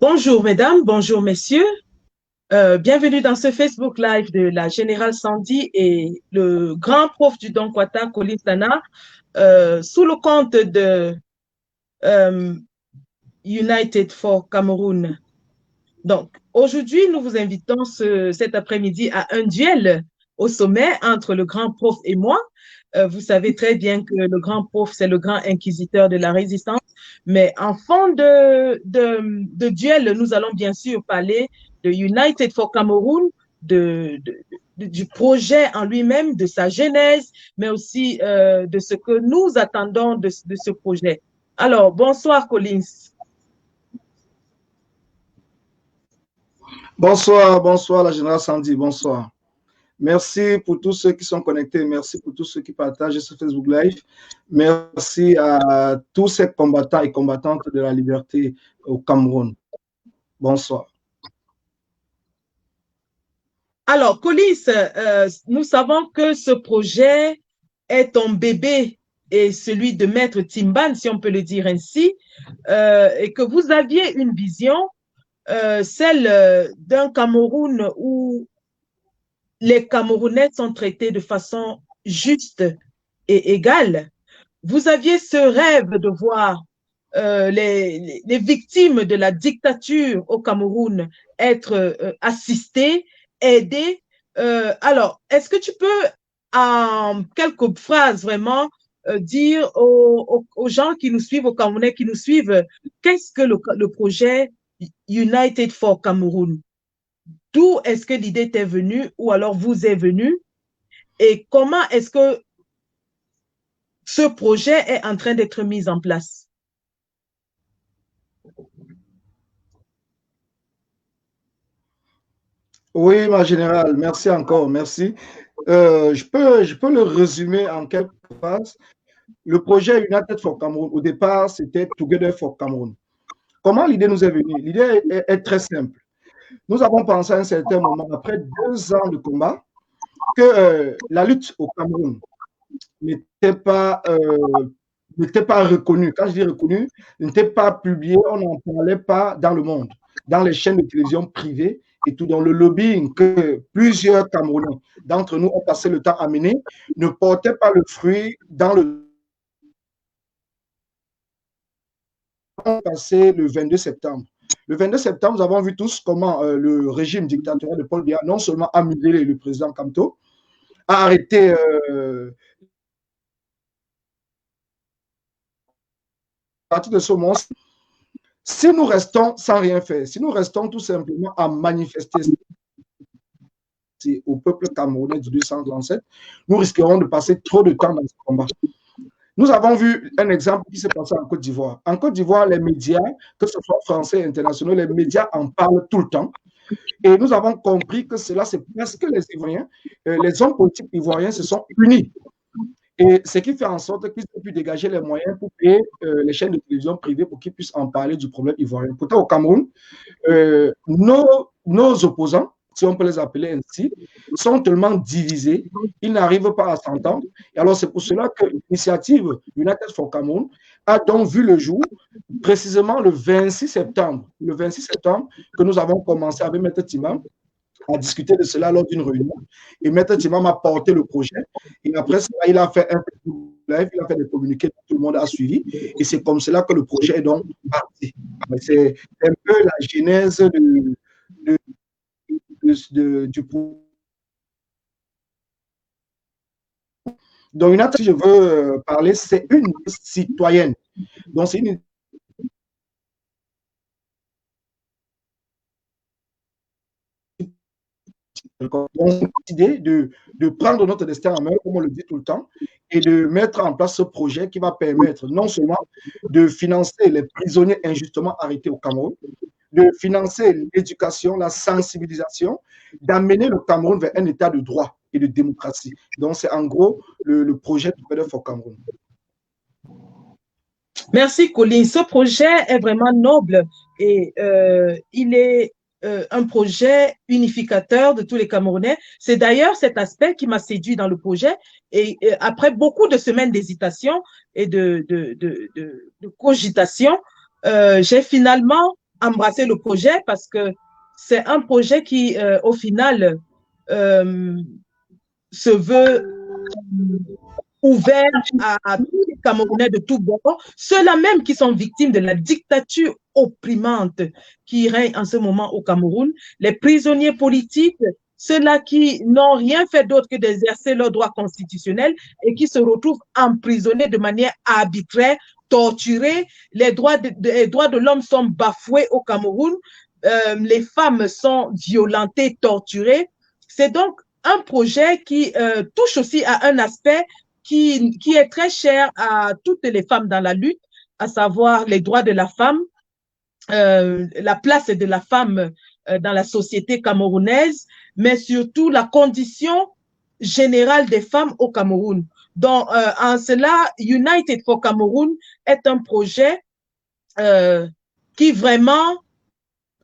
Bonjour mesdames, bonjour messieurs. Bienvenue dans ce Facebook Live de la Générale Sandy et le grand prof du Don Kwata, Collins Dana, sous le compte de euh, United for Cameroon. Donc, aujourd'hui, nous vous invitons cet après-midi à un duel au sommet entre le grand prof et moi. Vous savez très bien que le grand prof, c'est le grand inquisiteur de la résistance. Mais en fond de duel, nous allons bien sûr parler de United for Cameroon, du projet en lui-même, de sa genèse, mais aussi de ce que nous attendons de ce projet. Alors, bonsoir Collins. Bonsoir, bonsoir la générale Sandy, bonsoir. Merci pour tous ceux qui sont connectés, merci pour tous ceux qui partagent ce Facebook Live. Merci à tous ces combattants et combattantes de la liberté au Cameroun. Bonsoir. Alors, Colis, nous savons que ce projet est ton bébé et celui de Maître Timban, si on peut le dire ainsi, et que vous aviez une vision, celle d'un Cameroun où les Camerounais sont traités de façon juste et égale. Vous aviez ce rêve de voir les victimes de la dictature au Cameroun être assistées, aidées. Alors, est-ce que tu peux, en quelques phrases vraiment, dire aux gens qui nous suivent, aux Camerounais qui nous suivent, qu'est-ce que le projet United for Cameroon? D'où est-ce que l'idée t'est venue ou alors vous est venue? Et comment est-ce que ce projet est en train d'être mis en place? Oui, ma générale, merci encore, merci. Je peux le résumer en quelques phrases. Le projet United for Cameroun, au départ, c'était Together for Cameroun. Comment l'idée nous est venue? L'idée est très simple. Nous avons pensé à un certain moment, après 2 ans de combat, que la lutte au Cameroun n'était pas reconnue. Quand je dis reconnue, n'était pas publiée, on n'en parlait pas dans le monde, dans les chaînes de télévision privées et tout dans le lobbying que plusieurs Camerounais d'entre nous ont passé le temps à mener ne portait pas le fruit dans le passé le 22 septembre. Le 22 septembre, nous avons vu tous comment le régime dictatorial de Paul Biya non seulement a muselé le président Kamto, a arrêté à partir de ce moment. Si nous restons sans rien faire, si nous restons tout simplement à manifester au peuple camerounais du 237, nous risquerons de passer trop de temps dans ce combat. Nous avons vu un exemple qui s'est passé en Côte d'Ivoire. En Côte d'Ivoire, les médias, que ce soit français et internationaux, les médias en parlent tout le temps. Et nous avons compris que cela, c'est parce que les Ivoiriens, les hommes politiques ivoiriens se sont unis. Et ce qui fait en sorte qu'ils ont pu dégager les moyens pour payer les chaînes de télévision privées pour qu'ils puissent en parler du problème ivoirien. Pourtant, au Cameroun, nos opposants, si on peut les appeler ainsi, sont tellement divisés, ils n'arrivent pas à s'entendre. Et alors, c'est pour cela que l'initiative United for Cameroun a donc vu le jour, précisément le 26 septembre. Le 26 septembre, que nous avons commencé avec Maître Timam à discuter de cela lors d'une réunion. Et Maître Timam a porté le projet. Et après cela, il a fait un live, il a fait des communiqués, tout le monde a suivi. Et c'est comme cela que le projet est donc parti. C'est un peu la genèse du projet. Donc, une autre, si je veux parler, c'est une citoyenne. Donc, c'est une idée de prendre notre destin en main, comme on le dit tout le temps, et de mettre en place ce projet qui va permettre non seulement de financer les prisonniers injustement arrêtés au Cameroun, de financer l'éducation, la sensibilisation, d'amener le Cameroun vers un état de droit et de démocratie. Donc, c'est en gros le projet Together for Cameroun. Merci, Colline. Ce projet est vraiment noble et il est un projet unificateur de tous les Camerounais. C'est d'ailleurs cet aspect qui m'a séduit dans le projet. Et après beaucoup de semaines d'hésitation et de cogitation, j'ai finalement embrasser le projet parce que c'est un projet qui, au final, se veut ouvert à tous les Camerounais de tous bords, ceux-là même qui sont victimes de la dictature opprimante qui règne en ce moment au Cameroun, les prisonniers politiques, ceux-là qui n'ont rien fait d'autre que d'exercer leurs droits constitutionnels et qui se retrouvent emprisonnés de manière arbitraire, torturés, les droits de l'homme sont bafoués au Cameroun, les femmes sont violentées, torturées. C'est donc un projet qui touche aussi à un aspect qui est très cher à toutes les femmes dans la lutte, à savoir les droits de la femme, la place de la femme dans la société camerounaise, mais surtout la condition générale des femmes au Cameroun. Donc, en cela, United for Cameroun est un projet qui vraiment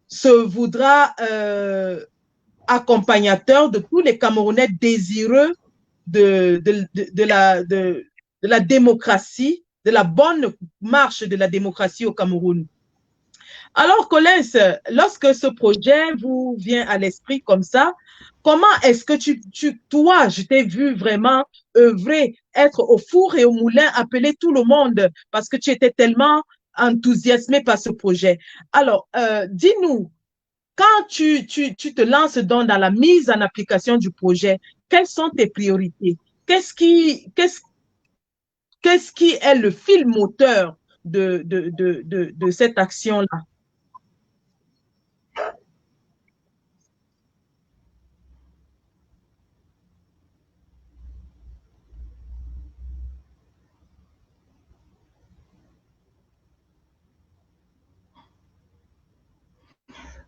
se voudra accompagnateur de tous les Camerounais désireux de la démocratie, de la bonne marche de la démocratie au Cameroun. Alors, Collins, lorsque ce projet vous vient à l'esprit comme ça, comment est-ce que toi, je t'ai vu vraiment œuvrer, être au four et au moulin, appeler tout le monde parce que tu étais tellement enthousiasmé par ce projet. Alors, dis-nous, quand tu te lances dans la mise en application du projet, quelles sont tes priorités? Qu'est-ce qui est le fil moteur de cette action-là?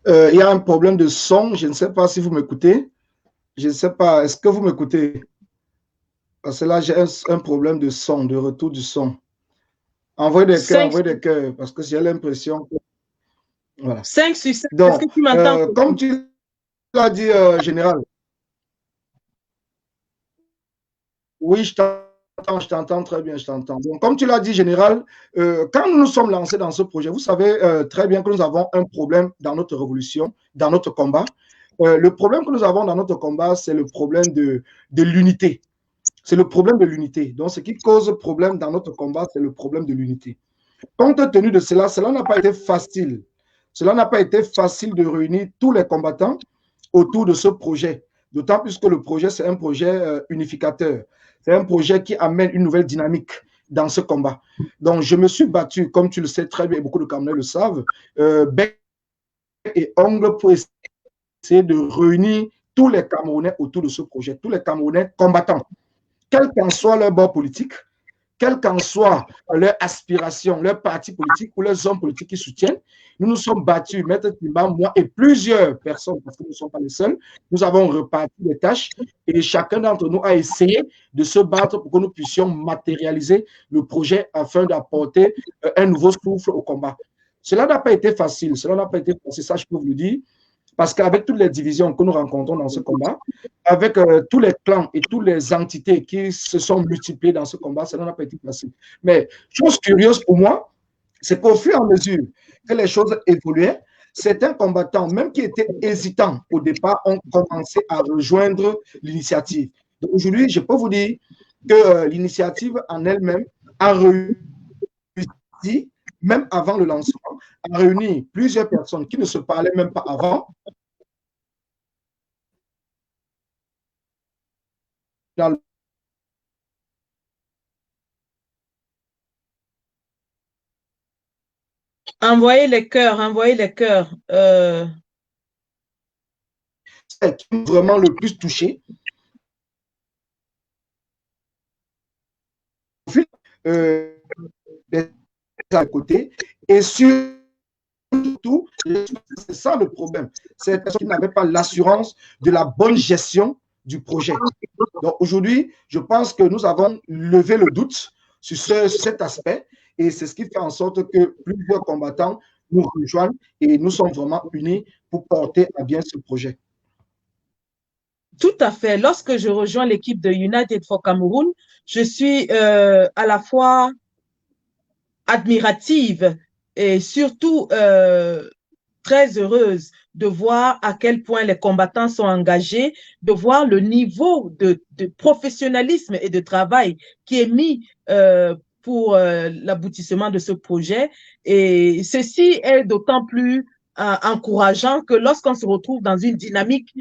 Il y a un problème de son. Je ne sais pas si vous m'écoutez. Je ne sais pas. Est-ce que vous m'écoutez? Parce que là, j'ai un problème de son, de retour du son. Envoyez des cœurs, parce que j'ai l'impression que... Voilà. 5 sur 5. Donc, est-ce que tu m'entends? comme tu l'as dit, Général. Oui, je t'entends très bien, je t'entends. Donc, comme tu l'as dit, Général, quand nous nous sommes lancés dans ce projet, vous savez très bien que nous avons un problème dans notre révolution, dans notre combat. Le problème que nous avons dans notre combat, c'est le problème de l'unité. C'est le problème de l'unité. Donc, ce qui cause problème dans notre combat, c'est le problème de l'unité. Compte tenu de cela, cela n'a pas été facile. Cela n'a pas été facile de réunir tous les combattants autour de ce projet. D'autant plus que le projet, c'est un projet unificateur. C'est un projet qui amène une nouvelle dynamique dans ce combat. Donc, je me suis battu, comme tu le sais très bien, et beaucoup de Camerounais le savent, bec et ongle pour essayer de réunir tous les Camerounais autour de ce projet, tous les Camerounais combattants, quel qu'en soit leur bord politique, quelle qu'en soit leur aspiration, leur parti politique ou leurs hommes politiques qui soutiennent. Nous nous sommes battus, Maître Timba, moi et plusieurs personnes, parce que nous ne sommes pas les seuls. Nous avons reparti les tâches et chacun d'entre nous a essayé de se battre pour que nous puissions matérialiser le projet afin d'apporter un nouveau souffle au combat. Cela n'a pas été facile, ça je peux vous le dire. Parce qu'avec toutes les divisions que nous rencontrons dans ce combat, avec tous les clans et toutes les entités qui se sont multipliées dans ce combat, cela n'a pas été facile. Mais chose curieuse pour moi, c'est qu'au fur et à mesure que les choses évoluaient, certains combattants, même qui étaient hésitants au départ, ont commencé à rejoindre l'initiative. Donc aujourd'hui, je peux vous dire que l'initiative en elle-même a réussi, même avant le lancement, à réunir plusieurs personnes qui ne se parlaient même pas avant. Envoyez les cœurs, envoyez les cœurs. Qui m'a vraiment le plus touché. À côté et surtout, c'est ça le problème, c'est parce qu'ils n'avaient pas l'assurance de la bonne gestion du projet. Donc aujourd'hui, je pense que nous avons levé le doute sur cet aspect et c'est ce qui fait en sorte que plusieurs combattants nous rejoignent et nous sommes vraiment unis pour porter à bien ce projet. Tout à fait. Lorsque je rejoins l'équipe de United for Cameroun, je suis à la fois admirative et surtout très heureuse de voir à quel point les combattants sont engagés, de voir le niveau de professionnalisme et de travail qui est mis pour l'aboutissement de ce projet. Et ceci est d'autant plus encourageant que lorsqu'on se retrouve dans une dynamique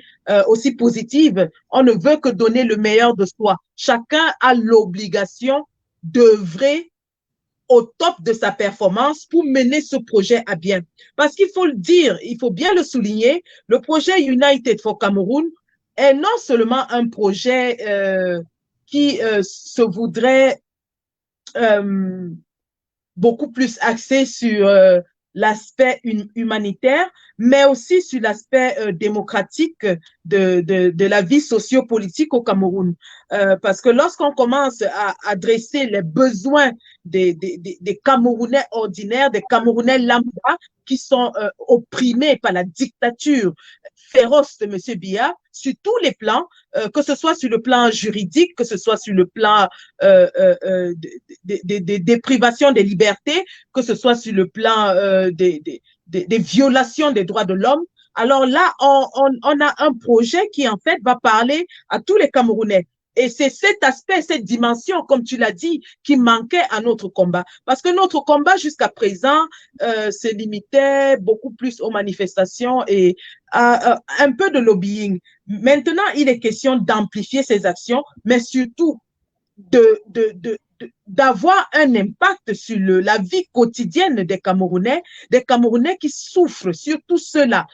aussi positive, on ne veut que donner le meilleur de soi. Chacun a l'obligation d'œuvrer au top de sa performance pour mener ce projet à bien. Parce qu'il faut le dire, il faut bien le souligner, le projet United for Cameroon est non seulement un projet qui se voudrait beaucoup plus axé sur l'aspect humanitaire, mais aussi sur l'aspect démocratique de la vie sociopolitique au Cameroun. Parce que lorsqu'on commence à adresser les besoins des Camerounais ordinaires, des Camerounais lambda, qui sont opprimés par la dictature féroce de M. Biya, sur tous les plans, que ce soit sur le plan juridique, que ce soit sur le plan des privations des libertés, que ce soit sur le plan des violations des droits de l'homme. Alors là, on a un projet qui, en fait, va parler à tous les Camerounais. Et c'est cet aspect, cette dimension, comme tu l'as dit, qui manquait à notre combat. Parce que notre combat, jusqu'à présent, se limitait beaucoup plus aux manifestations et à un peu de lobbying. Maintenant, il est question d'amplifier ces actions, mais surtout d'avoir un impact sur la vie quotidienne des Camerounais qui souffrent, surtout ceux-là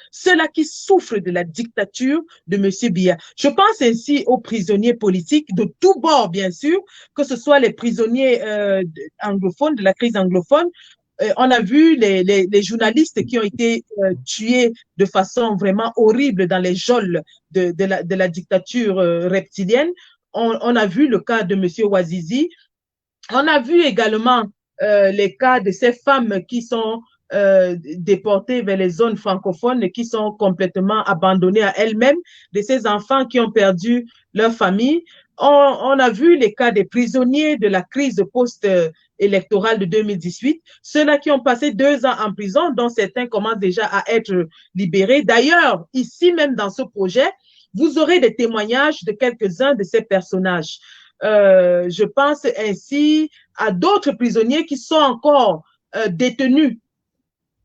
qui souffrent de la dictature de M. Biya. Je pense ainsi aux prisonniers politiques de tous bords, bien sûr, que ce soit les prisonniers anglophones, de la crise anglophone. On a vu les journalistes qui ont été tués de façon vraiment horrible dans les geôles de la dictature reptilienne. On a vu le cas de M. Ouazizi. On a vu également les cas de ces femmes qui sont déportées vers les zones francophones et qui sont complètement abandonnées à elles-mêmes, de ces enfants qui ont perdu leur famille. On a vu les cas des prisonniers de la crise post-électorale de 2018, ceux-là qui ont passé 2 ans en prison, dont certains commencent déjà à être libérés. D'ailleurs, ici même dans ce projet, vous aurez des témoignages de quelques-uns de ces personnages. Je pense ainsi à d'autres prisonniers qui sont encore détenus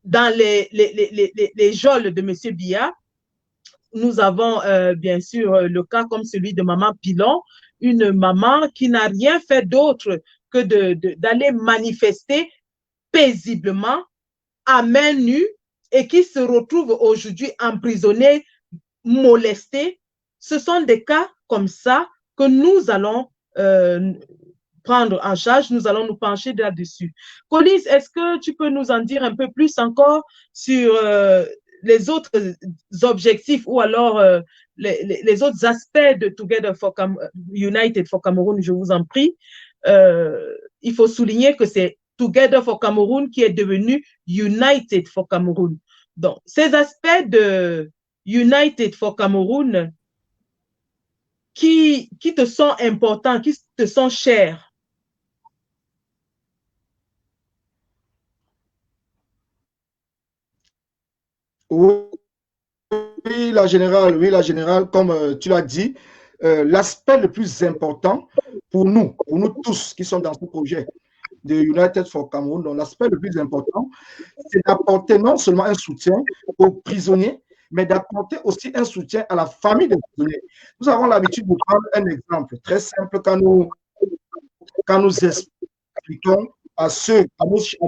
dans les geôles de M. Biya. Nous avons bien sûr le cas comme celui de Maman Pilon, une maman qui n'a rien fait d'autre que d'aller manifester paisiblement à main nue et qui se retrouve aujourd'hui emprisonnée, molestée. Ce sont des cas comme ça que nous allons prendre en charge, nous allons nous pencher là-dessus. Collins, est-ce que tu peux nous en dire un peu plus encore sur les autres objectifs ou alors les autres aspects de United for Cameroon, je vous en prie. Il faut souligner que c'est Together for Cameroon qui est devenu United for Cameroon. Donc, ces aspects de United for Cameroon qui te sont importants, qui te sont chers. Oui, la générale, comme tu l'as dit, l'aspect le plus important pour nous tous qui sommes dans ce projet de United for Cameroon, donc l'aspect le plus important, c'est d'apporter non seulement un soutien aux prisonniers, mais d'apporter aussi un soutien à la famille des prisonniers. Nous avons l'habitude de prendre un exemple très simple quand nous expliquons à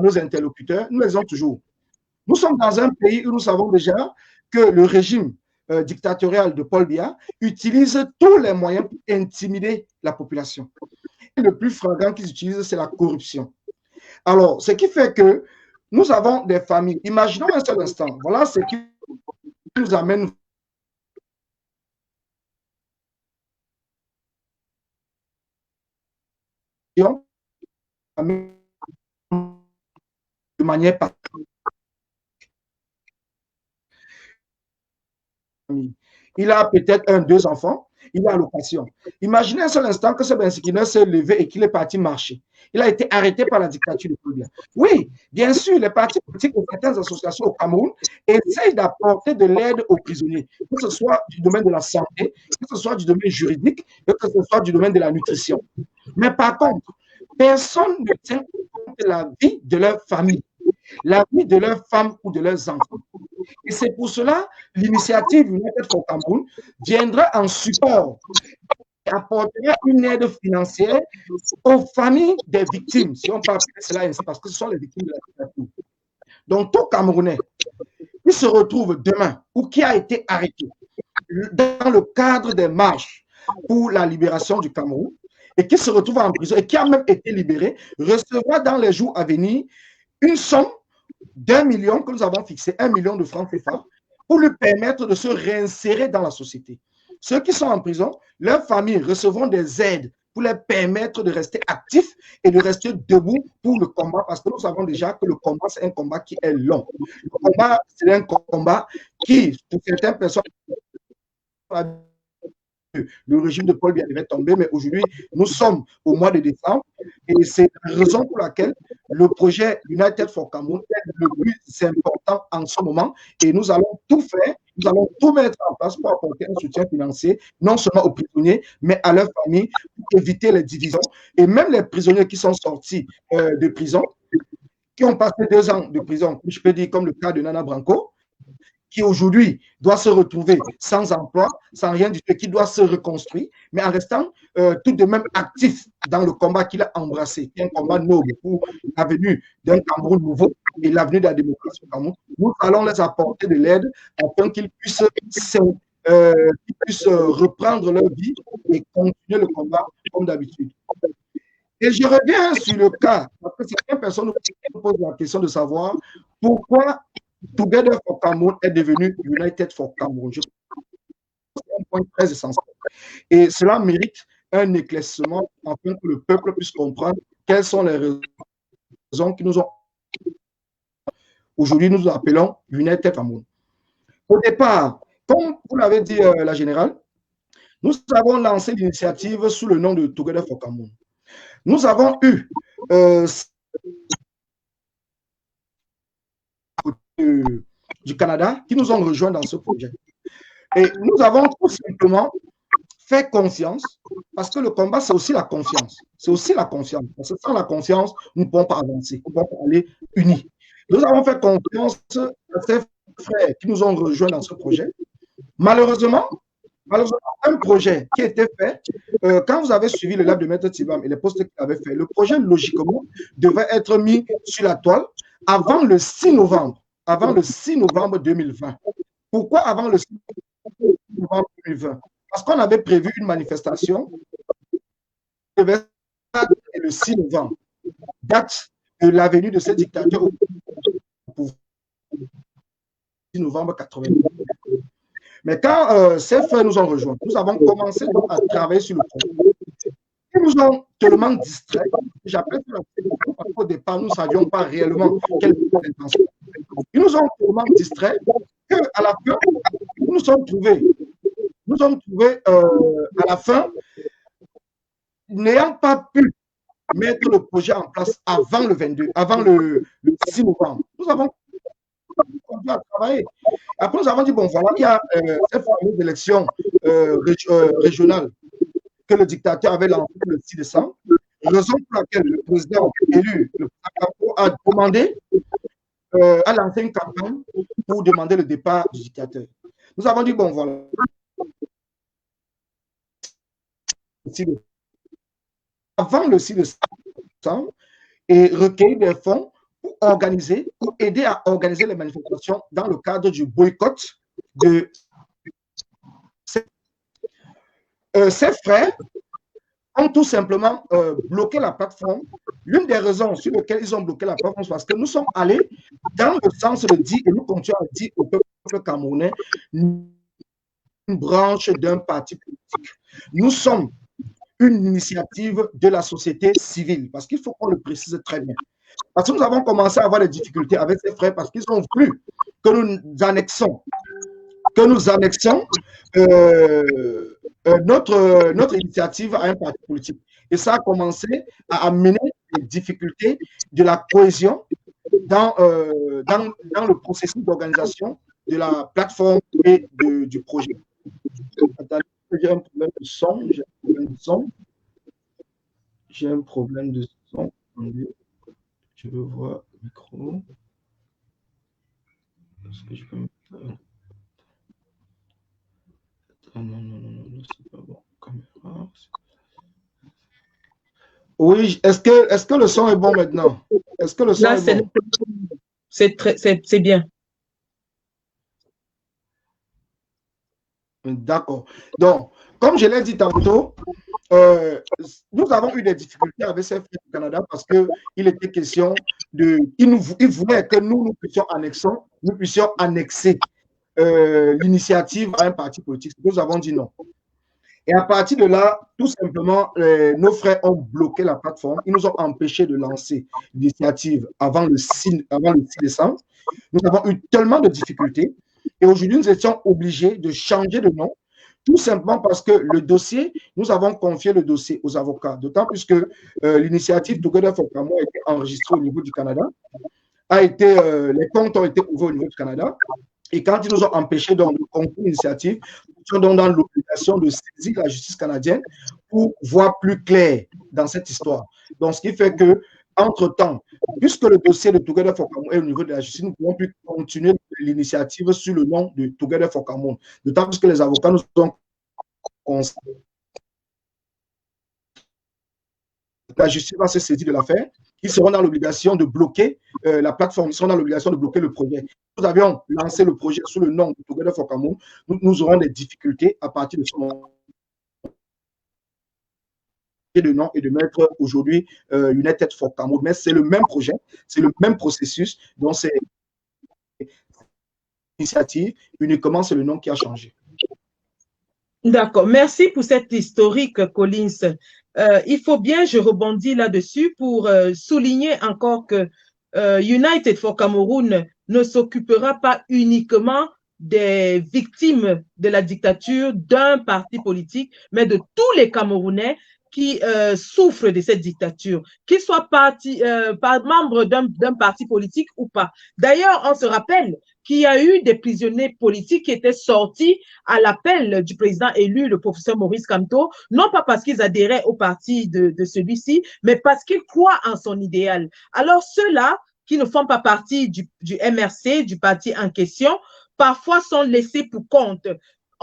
nos interlocuteurs, nous les avons toujours. Nous sommes dans un pays où nous savons déjà que le régime dictatorial de Paul Biya utilise tous les moyens pour intimider la population. Le plus flagrant qu'ils utilisent, c'est la corruption. Alors, ce qui fait que nous avons des familles. Imaginons un seul instant. Voilà ce qui nous amène de manière il a peut-être un, deux enfants, il est à location. Imaginez un seul instant que ce Bensikina s'est levé et qu'il est parti marcher. Il a été arrêté par la dictature de Paul Biya. Oui, bien sûr, les partis politiques et certaines associations au Cameroun essayent d'apporter de l'aide aux prisonniers, que ce soit du domaine de la santé, que ce soit du domaine juridique, que ce soit du domaine de la nutrition. Mais par contre, personne ne tient compte de la vie de leur famille, la vie de leurs femmes ou de leurs enfants. Et c'est pour cela l'initiative United for Cameroun viendra en support et apportera une aide financière aux familles des victimes, si on peut appeler cela ainsi, parce que ce sont les victimes de la dictature. Donc, tout Camerounais qui se retrouve demain ou qui a été arrêté dans le cadre des marches pour la libération du Cameroun et qui se retrouve en prison et qui a même été libéré, recevra dans les jours à venir une somme d'1 million que nous avons fixé, 1 million de francs CFA, pour lui permettre de se réinsérer dans la société. Ceux qui sont en prison, leurs familles recevront des aides pour les permettre de rester actifs et de rester debout pour le combat, parce que nous savons déjà que le combat, c'est un combat qui est long. Le combat, c'est un combat qui, pour certaines personnes, le régime de Paul Biya devait tomber, mais aujourd'hui, nous sommes au mois de décembre et c'est la raison pour laquelle le projet United for Cameroun est le plus important en ce moment et nous allons tout faire, nous allons tout mettre en place pour apporter un soutien financier, non seulement aux prisonniers, mais à leurs familles, pour éviter les divisions. Et même les prisonniers qui sont sortis de prison, qui ont passé 2 ans de prison, je peux dire comme le cas de Nana Branco, qui aujourd'hui doit se retrouver sans emploi, sans rien du tout, qui doit se reconstruire, mais en restant tout de même actif dans le combat qu'il a embrassé, qui est un combat noble pour l'avenue d'un Cameroun nouveau et l'avenue de la démocratie au Cameroun. Nous allons les apporter de l'aide afin qu'ils puissent reprendre leur vie et continuer le combat comme d'habitude. Et je reviens sur le cas, parce que certaines personnes nous posent la question de savoir pourquoi Together for Cameroun est devenu United for Cameroun. C'est un point très essentiel. Et cela mérite un éclaircissement afin que le peuple puisse comprendre quelles sont les raisons qui nous ont. Aujourd'hui, nous appelons United Cameroun. Au départ, comme vous l'avez dit, la générale, nous avons lancé l'initiative sous le nom de Together for Cameroun. Nous avons eu du Canada qui nous ont rejoints dans ce projet. Et nous avons tout simplement fait confiance, parce que le combat, c'est aussi la confiance. C'est aussi la confiance. Parce que sans la confiance, nous ne pouvons pas avancer, nous ne pouvons pas aller unis. Nous avons fait confiance à ces frères qui nous ont rejoints dans ce projet. Malheureusement, un projet qui était fait, quand vous avez suivi le lab de Maître Tibam et les postes qu'il avait fait, le projet, logiquement, devait être mis sur la toile avant le 6 novembre. Avant le 6 novembre 2020. Pourquoi avant le 6 novembre 2020? Parce qu'on avait prévu une manifestation le 6 novembre, date de la venue de ce dictateur au pouvoir, 6 novembre 80. Mais quand ces frères nous ont rejoints, nous avons commencé à travailler sur le projet. Ils nous ont tellement distraits, j'appelle ça parce qu'au départ, nous ne savions pas réellement quelle était l'intention. Ils nous ont tellement distraits qu'à la fin, nous nous sommes trouvés à la fin, n'ayant pas pu mettre le projet en place avant le 22, avant le 6 novembre. Nous avons continué à travailler. Après, nous avons dit, bon, voilà, il y a cette fameuse élection régionale que le dictateur avait lancée le 6 décembre, raison pour laquelle le président élu, le président a demandé, a lancé une campagne pour demander le départ du dictateur. Nous avons dit, bon, voilà. Avant le 6 décembre, et recueillir des fonds pour organiser, pour aider à organiser les manifestations dans le cadre du boycott de ces frères ont tout simplement bloqué la plateforme. L'une des raisons sur lesquelles ils ont bloqué la plateforme, c'est parce que nous sommes allés dans le sens de dire, et nous continuons à dire au peuple camerounais, une branche d'un parti politique. Nous sommes une initiative de la société civile, parce qu'il faut qu'on le précise très bien. Parce que nous avons commencé à avoir des difficultés avec ces frères, parce qu'ils ont voulu que nous annexons que nous annexions notre initiative à un parti politique. Et ça a commencé à amener les difficultés de la cohésion dans le processus d'organisation de la plateforme et du projet. Attendez, j'ai un problème de son. J'ai un problème de son. Je veux voir le micro. Est-ce que je peux mettre... Non, c'est pas bon. Caméra. Oui, est-ce que le son est bon maintenant? Est-ce que le son Là, est bon? c'est bien. D'accord. Donc, comme je l'ai dit tantôt, nous avons eu des difficultés avec CFR du Canada parce qu'il était question il voulait que nous puissions annexer l'initiative à un parti politique. Nous avons dit non. Et à partir de là, tout simplement, nos frères ont bloqué la plateforme. Ils nous ont empêchés de lancer l'initiative avant le 6 décembre. Nous avons eu tellement de difficultés. Et aujourd'hui, nous étions obligés de changer de nom, tout simplement parce que le dossier, nous avons confié le dossier aux avocats, d'autant plus que l'initiative Together for Kamo a été enregistrée au niveau du Canada, les comptes ont été ouverts au niveau du Canada. Et quand ils nous ont empêchés de conclure l'initiative, nous sommes donc dans l'obligation de saisir la justice canadienne pour voir plus clair dans cette histoire. Donc, ce qui fait que, entre-temps, puisque le dossier de Together for Cameroun est au niveau de la justice, nous ne pouvons plus continuer l'initiative sur le nom de Together for Cameroun. D'autant plus que les avocats nous ont conseillé. La justice va se saisir de l'affaire. Ils seront dans l'obligation de bloquer la plateforme, ils seront dans l'obligation de bloquer le projet. Nous avions lancé le projet sous le nom de Together for Cameroun. Nous aurons des difficultés à partir de ce moment de nom et de mettre aujourd'hui United for Cameroun. Mais c'est le même projet, c'est le même processus, donc c'est initiative, uniquement c'est le nom qui a changé. D'accord, merci pour cette historique, Collins. Il faut bien, je rebondis là-dessus pour souligner encore que United for Cameroun ne s'occupera pas uniquement des victimes de la dictature d'un parti politique, mais de tous les Camerounais qui souffrent de cette dictature, qu'ils soient membres d'un parti politique ou pas. D'ailleurs, on se rappelle qu'il y a eu des prisonniers politiques qui étaient sortis à l'appel du président élu, le professeur Maurice Kamto, non pas parce qu'ils adhéraient au parti de celui-ci, mais parce qu'ils croient en son idéal. Alors ceux-là qui ne font pas partie du MRC, du parti en question, parfois sont laissés pour compte.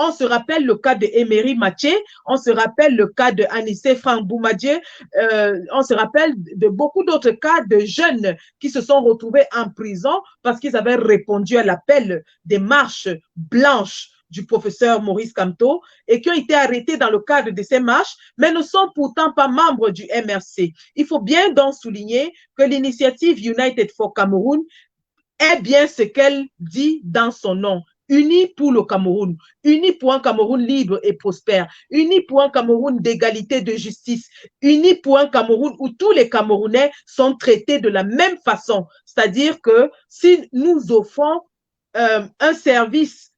On se rappelle le cas de Emery Maché, on se rappelle le cas de Anissé Frank-Boumadje, on se rappelle de beaucoup d'autres cas de jeunes qui se sont retrouvés en prison parce qu'ils avaient répondu à l'appel des marches blanches du professeur Maurice Kamto et qui ont été arrêtés dans le cadre de ces marches, mais ne sont pourtant pas membres du MRC. Il faut bien donc souligner que l'initiative United for Cameroun est bien ce qu'elle dit dans son nom. Unis pour le Cameroun, unis pour un Cameroun libre et prospère, unis pour un Cameroun d'égalité, de justice, unis pour un Cameroun où tous les Camerounais sont traités de la même façon. C'est-à-dire que si nous offrons un service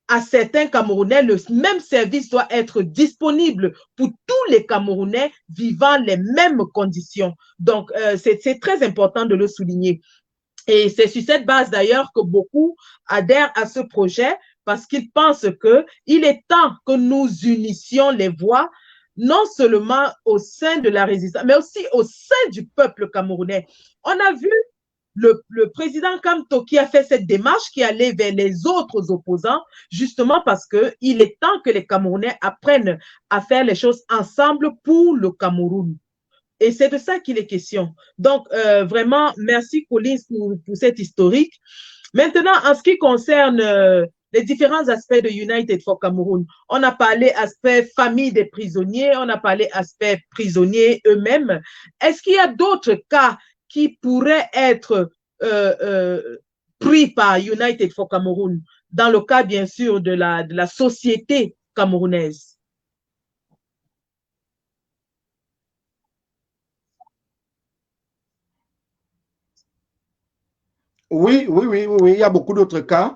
à certains Camerounais, le même service doit être disponible pour tous les Camerounais vivant les mêmes conditions. Donc, c'est très important de le souligner. Et c'est sur cette base d'ailleurs que beaucoup adhèrent à ce projet parce qu'ils pensent qu'il est temps que nous unissions les voix, non seulement au sein de la résistance, mais aussi au sein du peuple camerounais. On a vu le président Kamto qui a fait cette démarche, qui allait vers les autres opposants, justement parce qu'il est temps que les Camerounais apprennent à faire les choses ensemble pour le Cameroun. Et c'est de ça qu'il est question. Donc, vraiment, merci Collins pour cette historique. Maintenant, en ce qui concerne les différents aspects de United for Cameroun, on a parlé aspect famille des prisonniers, on a parlé aspect prisonniers eux-mêmes. Est-ce qu'il y a d'autres cas qui pourraient être pris par United for Cameroun, dans le cas, bien sûr, de la société camerounaise? Oui, il y a beaucoup d'autres cas.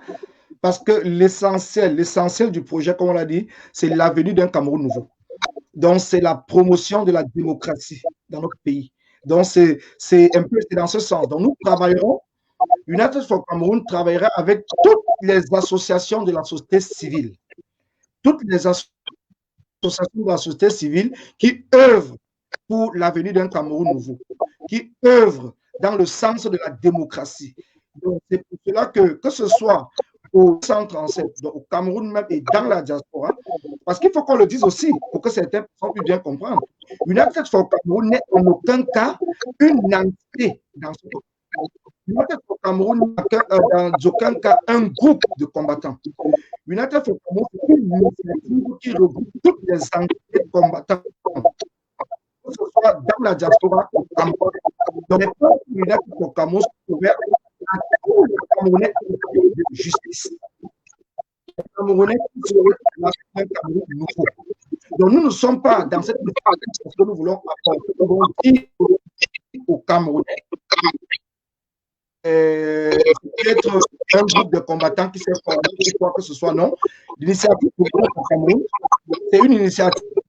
parce que l'essentiel du projet, comme on l'a dit, c'est l'avenue d'un Cameroun nouveau. Donc, c'est la promotion de la démocratie dans notre pays. Donc, c'est un peu dans ce sens. Donc, nous travaillerons, United for Cameroun travaillera avec toutes les associations de la société civile. Toutes les associations de la société civile qui œuvrent pour l'avenir d'un Cameroun nouveau, qui œuvrent dans le sens de la démocratie. Donc, c'est pour cela que ce soit au 137, donc au Cameroun même et dans la diaspora, parce qu'il faut qu'on le dise aussi, pour que certains puissent bien comprendre. United for Cameroun n'est en aucun cas une entité dans ce pays. United for Cameroun n'est dans aucun cas un groupe de combattants. United for Cameroun, c'est une initiative qui regroupe toutes les entités de combattants, que ce soit dans la diaspora ou au Cameroun. Donc, les plans United for Cameroun sont ouverts à tous les Camerounais de justice. Les Camerounais qui sont un Cameroun nouveau. Donc, nous ne sommes pas dans cette parce que nous voulons apporter aux Camerounais être un groupe de combattants qui s'est formé, quoi que ce soit, non. L'initiative pour le Cameroun, c'est une initiative pour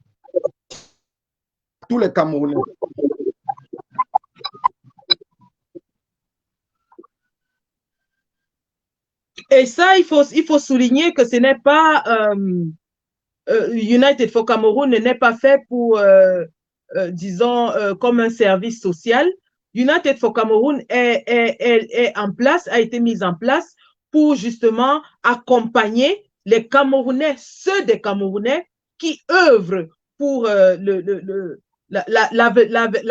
tous les Camerounais. Et ça, il faut souligner que ce n'est pas United for Cameroun n'est pas fait pour, disons, comme un service social. United for Cameroun est en place, a été mise en place pour justement accompagner les Camerounais, ceux des Camerounais qui œuvrent pour la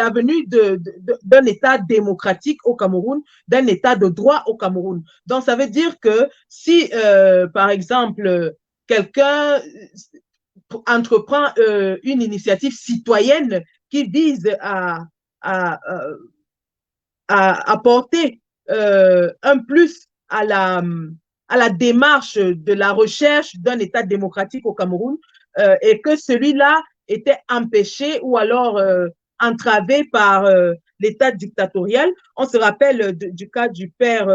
venue d'un État démocratique au Cameroun, d'un État de droit au Cameroun. Donc, ça veut dire que si, par exemple, quelqu'un entreprend une initiative citoyenne qui vise à apporter un plus à la démarche de la recherche d'un État démocratique au Cameroun et que celui-là était empêché ou alors entravé par l'État dictatorial. On se rappelle du cas du père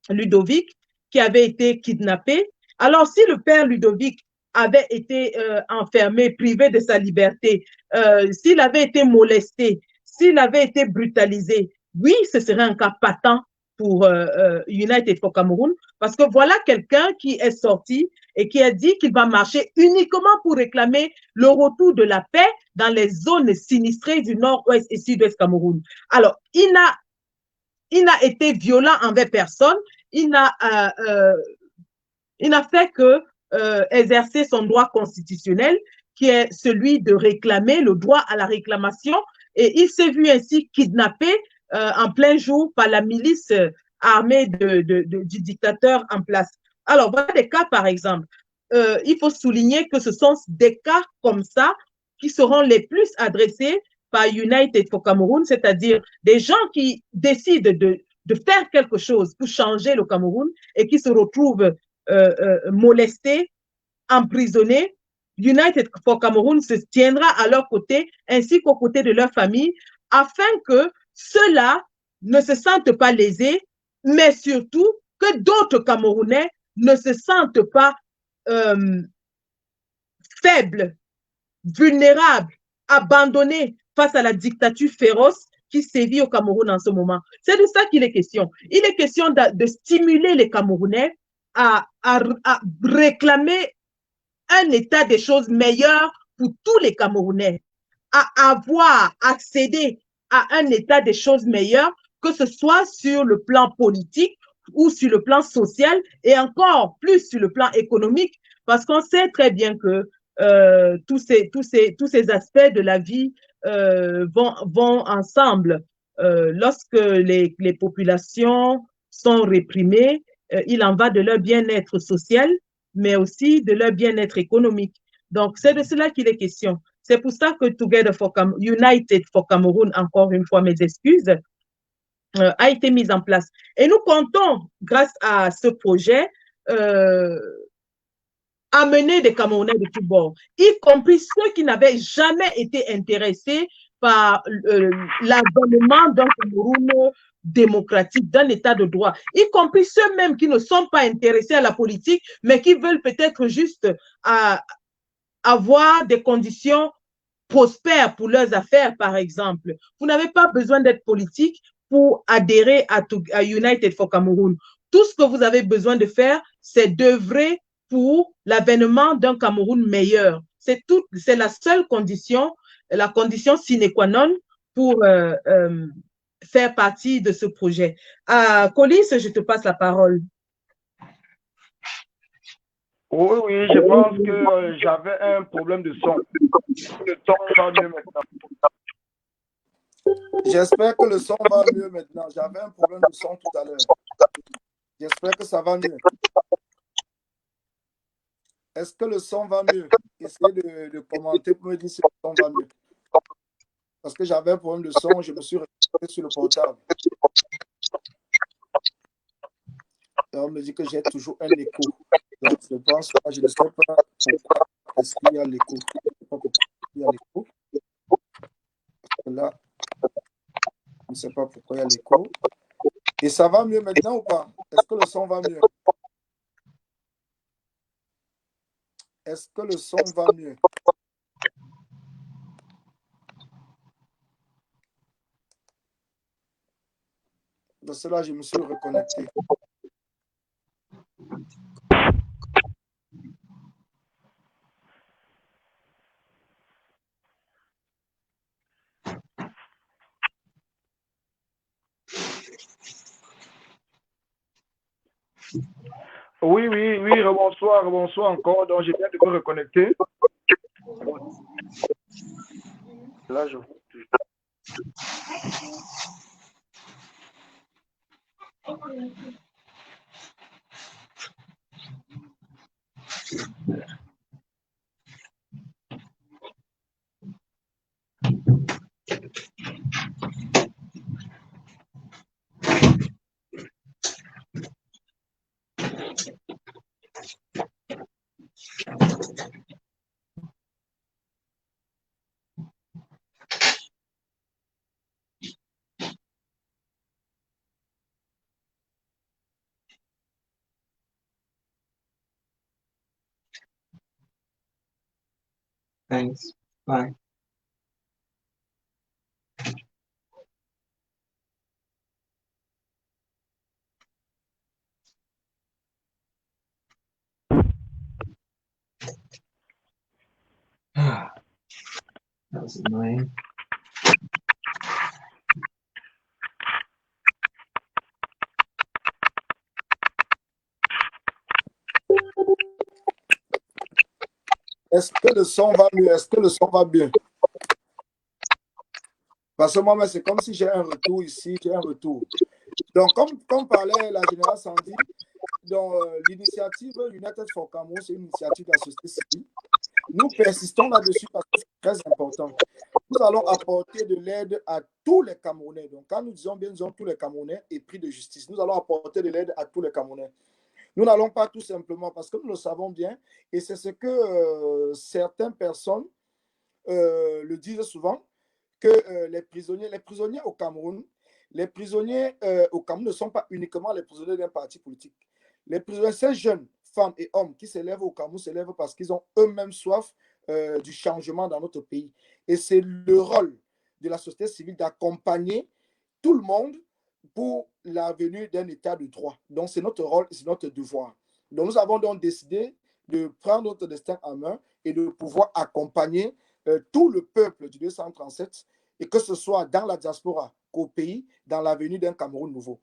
Ludovic qui avait été kidnappé. Alors, si le père Ludovic avait été enfermé, privé de sa liberté, s'il avait été molesté, s'il avait été brutalisé, oui, ce serait un cas patent pour United for Cameroun, parce que voilà quelqu'un qui est sorti et qui a dit qu'il va marcher uniquement pour réclamer le retour de la paix dans les zones sinistrées du nord-ouest et sud-ouest Cameroun. Alors, il n'a été violent envers personne, il n'a fait que exercer son droit constitutionnel, qui est celui de réclamer le droit à la réclamation, et il s'est vu ainsi kidnappé en plein jour par la milice armée du dictateur en place. Alors, voilà des cas, par exemple. Il faut souligner que ce sont des cas comme ça qui seront les plus adressés par United for Cameroun, c'est-à-dire des gens qui décident de faire quelque chose pour changer le Cameroun et qui se retrouvent molestés, emprisonnés. United for Cameroun se tiendra à leur côté ainsi qu'aux côtés de leur famille afin que ceux-là ne se sentent pas lésés, mais surtout que d'autres Camerounais ne se sentent pas faibles, vulnérables, abandonnés face à la dictature féroce qui sévit au Cameroun en ce moment. C'est de ça qu'il est question. Il est question de stimuler les Camerounais à réclamer un état des choses meilleur pour tous les Camerounais, à avoir accédé à un état des choses meilleur, que ce soit sur le plan politique ou sur le plan social et encore plus sur le plan économique, parce qu'on sait très bien que tous ces aspects de la vie vont ensemble. Lorsque les populations sont réprimées, il en va de leur bien-être social, mais aussi de leur bien-être économique. Donc, c'est de cela qu'il est question. C'est pour ça que United for Cameroun, encore une fois, mes excuses, a été mise en place. Et nous comptons, grâce à ce projet, amener des Camerounais de tous bords, y compris ceux qui n'avaient jamais été intéressés par l'avènement d'un Cameroun démocratique, d'un état de droit, y compris ceux-mêmes qui ne sont pas intéressés à la politique, mais qui veulent peut-être juste avoir des conditions prospèrent pour leurs affaires, par exemple. Vous n'avez pas besoin d'être politique pour adhérer à United for Cameroun. Tout ce que vous avez besoin de faire, c'est d'œuvrer pour l'avènement d'un Cameroun meilleur. C'est la seule condition, la condition sine qua non pour faire partie de ce projet. Colis, je te passe la parole. Oui, oui, je pense que j'avais un problème de son. Le son va mieux maintenant. J'espère que le son va mieux maintenant. J'avais un problème de son tout à l'heure. J'espère que ça va mieux. Est-ce que le son va mieux? Essayez de commenter pour me dire si le son va mieux. Parce que j'avais un problème de son, je me suis retrouvé sur le portable. Et on me dit que j'ai toujours un écho. Donc, je pense pas, je ne sais pas pourquoi est-ce qu'il y a l'écho. Je ne sais pas pourquoi il y a l'écho. Là, je ne sais pas pourquoi il y a l'écho. Et ça va mieux maintenant ou pas? Est-ce que le son va mieux? Est-ce que le son va mieux? De cela, je me suis reconnecté. Oui, oui, oui, rebonsoir, rebonsoir encore. Donc, je viens de me reconnecter. Là, je vois. Thanks. Bye. That was annoying. Est-ce que le son va mieux? Est-ce que le son va bien? Parce que moi, c'est comme si j'ai un retour ici, j'ai un retour. Donc, comme parlait la générale Sandy, l'initiative United for Cameroun, c'est une initiative de la société civile. Nous persistons là-dessus parce que c'est très important. Nous allons apporter de l'aide à tous les Camerounais. Donc, quand nous disons bien, disons tous les Camerounais épris de justice, nous allons apporter de l'aide à tous les Camerounais. Nous n'allons pas tout simplement, parce que nous le savons bien, et c'est ce que certaines personnes le disent souvent, que les prisonniers au Cameroun, ne sont pas uniquement les prisonniers d'un parti politique. Les prisonniers, ces jeunes femmes et hommes qui s'élèvent au Cameroun s'élèvent parce qu'ils ont eux-mêmes soif du changement dans notre pays. Et c'est le rôle de la société civile d'accompagner tout le monde pour la venue d'un état de droit. Donc, c'est notre rôle et c'est notre devoir. Donc, nous avons donc décidé de prendre notre destin en main et de pouvoir accompagner tout le peuple du 237, et que ce soit dans la diaspora qu'au pays, dans la venue d'un Cameroun nouveau.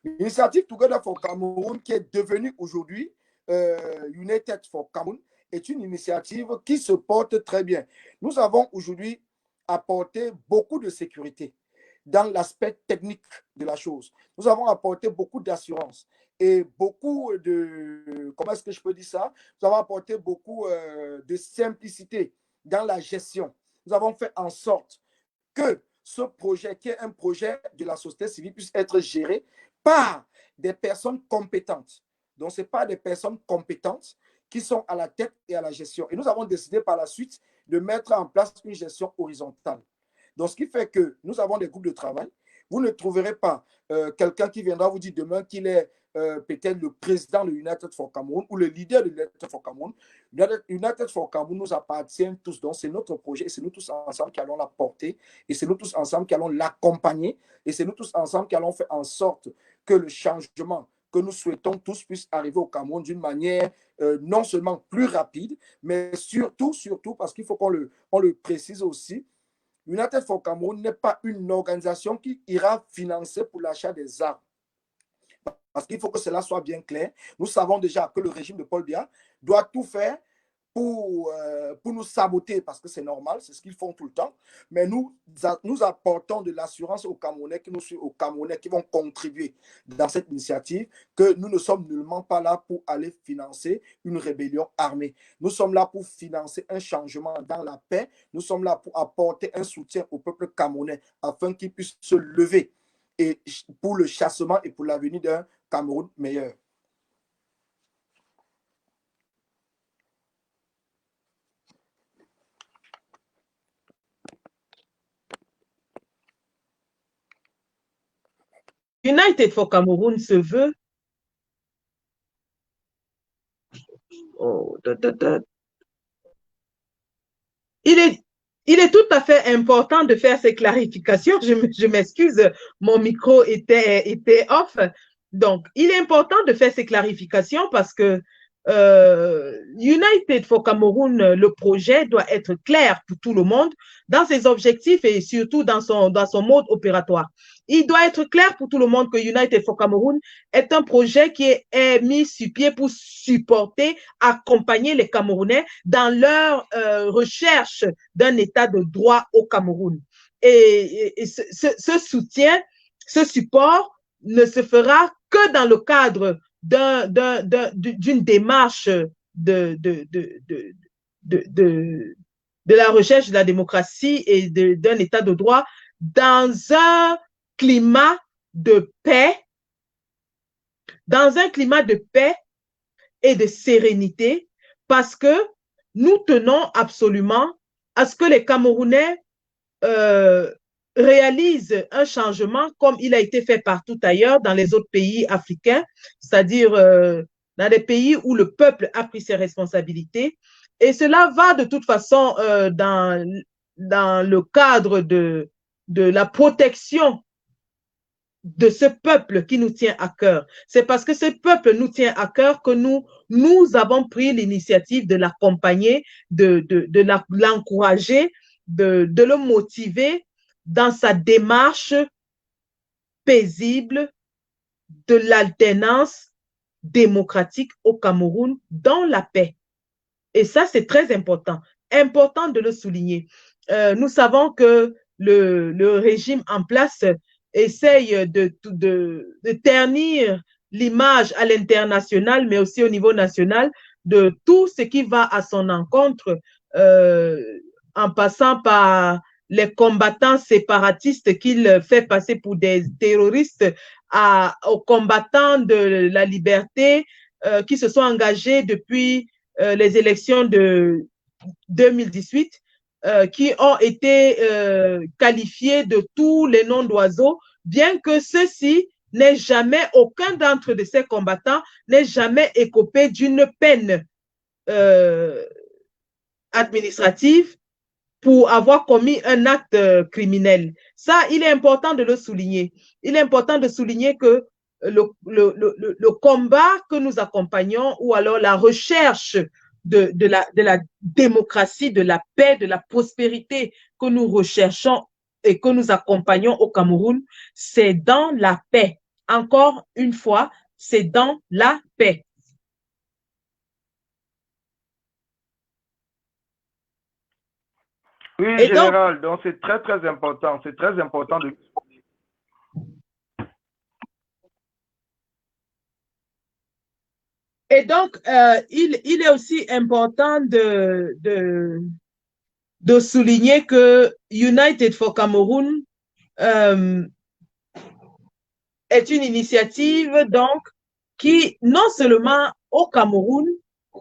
L'initiative Together for Cameroun, qui est devenue aujourd'hui United for Cameroun, est une initiative qui se porte très bien. Nous avons aujourd'hui apporté beaucoup de sécurité dans l'aspect technique de la chose. Nous avons apporté beaucoup d'assurance et beaucoup de, comment est-ce que je peux dire ça? Nous avons apporté beaucoup de simplicité dans la gestion. Nous avons fait en sorte que ce projet, qui est un projet de la société civile, puisse être géré par des personnes compétentes. Donc, ce n'est pas des personnes compétentes qui sont à la tête et à la gestion. Et nous avons décidé par la suite de mettre en place une gestion horizontale. Donc, ce qui fait que nous avons des groupes de travail. Vous ne trouverez pas quelqu'un qui viendra vous dire demain qu'il est peut-être le président de United for Cameroun ou le leader de United for Cameroun. United for Cameroun nous appartient tous. Donc, c'est notre projet et c'est nous tous ensemble qui allons la porter et c'est nous tous ensemble qui allons l'accompagner et c'est nous tous ensemble qui allons faire en sorte que le changement que nous souhaitons tous puisse arriver au Cameroun d'une manière non seulement plus rapide, mais surtout parce qu'il faut qu'on le précise aussi, United for Cameroun n'est pas une organisation qui ira financer pour l'achat des armes. Parce qu'il faut que cela soit bien clair. Nous savons déjà que le régime de Paul Biya doit tout faire pour nous saboter, parce que c'est normal, c'est ce qu'ils font tout le temps. Mais nous apportons de l'assurance aux Camerounais qui vont contribuer dans cette initiative, que nous ne sommes nullement pas là pour aller financer une rébellion armée. Nous sommes là pour financer un changement dans la paix. Nous sommes là pour apporter un soutien au peuple camerounais afin qu'il puisse se lever et pour le chassement et pour l'avenir d'un Cameroun meilleur. United for Cameroun se veut il est tout à fait important de faire ces clarifications. Je m'excuse, mon micro était off. Donc, il est important de faire ces clarifications parce que United for Cameroun, le projet doit être clair pour tout le monde dans ses objectifs et surtout dans son mode opératoire. Il doit être clair pour tout le monde que United for Cameroun est un projet qui est mis sur pied pour supporter, accompagner les Camerounais dans leur recherche d'un état de droit au Cameroun. Et ce soutien, ce support ne se fera que dans le cadre d'une démarche de la recherche de la démocratie et d'un état de droit dans un climat de paix, et de sérénité, parce que nous tenons absolument à ce que les Camerounais réalisent un changement comme il a été fait partout ailleurs dans les autres pays africains, c'est-à-dire dans des pays où le peuple a pris ses responsabilités. Et cela va de toute façon dans le cadre de la protection de ce peuple qui nous tient à cœur. C'est parce que ce peuple nous tient à cœur que nous avons pris l'initiative de l'accompagner, de l'encourager, de le motiver dans sa démarche paisible de l'alternance démocratique au Cameroun dans la paix. Et ça, c'est très important. Important de le souligner. Nous savons que le régime en place essaye de ternir l'image à l'international, mais aussi au niveau national, de tout ce qui va à son encontre, en passant par les combattants séparatistes qu'il fait passer pour des terroristes, aux combattants de la liberté qui se sont engagés depuis les élections de 2018, qui ont été qualifiés de tous les noms d'oiseaux, bien que ceux-ci n'aient jamais, aucun d'entre de ces combattants n'ait jamais écopé d'une peine administrative pour avoir commis un acte criminel. Ça, il est important de le souligner. Il est important de souligner que le combat que nous accompagnons, ou alors la recherche de la démocratie, de la paix, de la prospérité que nous recherchons et que nous accompagnons au Cameroun, c'est dans la paix. Encore une fois, c'est dans la paix. Oui, Et général, donc c'est très, très important. C'est très important de... Et donc, il est aussi important de souligner que United for Cameroun est une initiative donc qui, non seulement au Cameroun,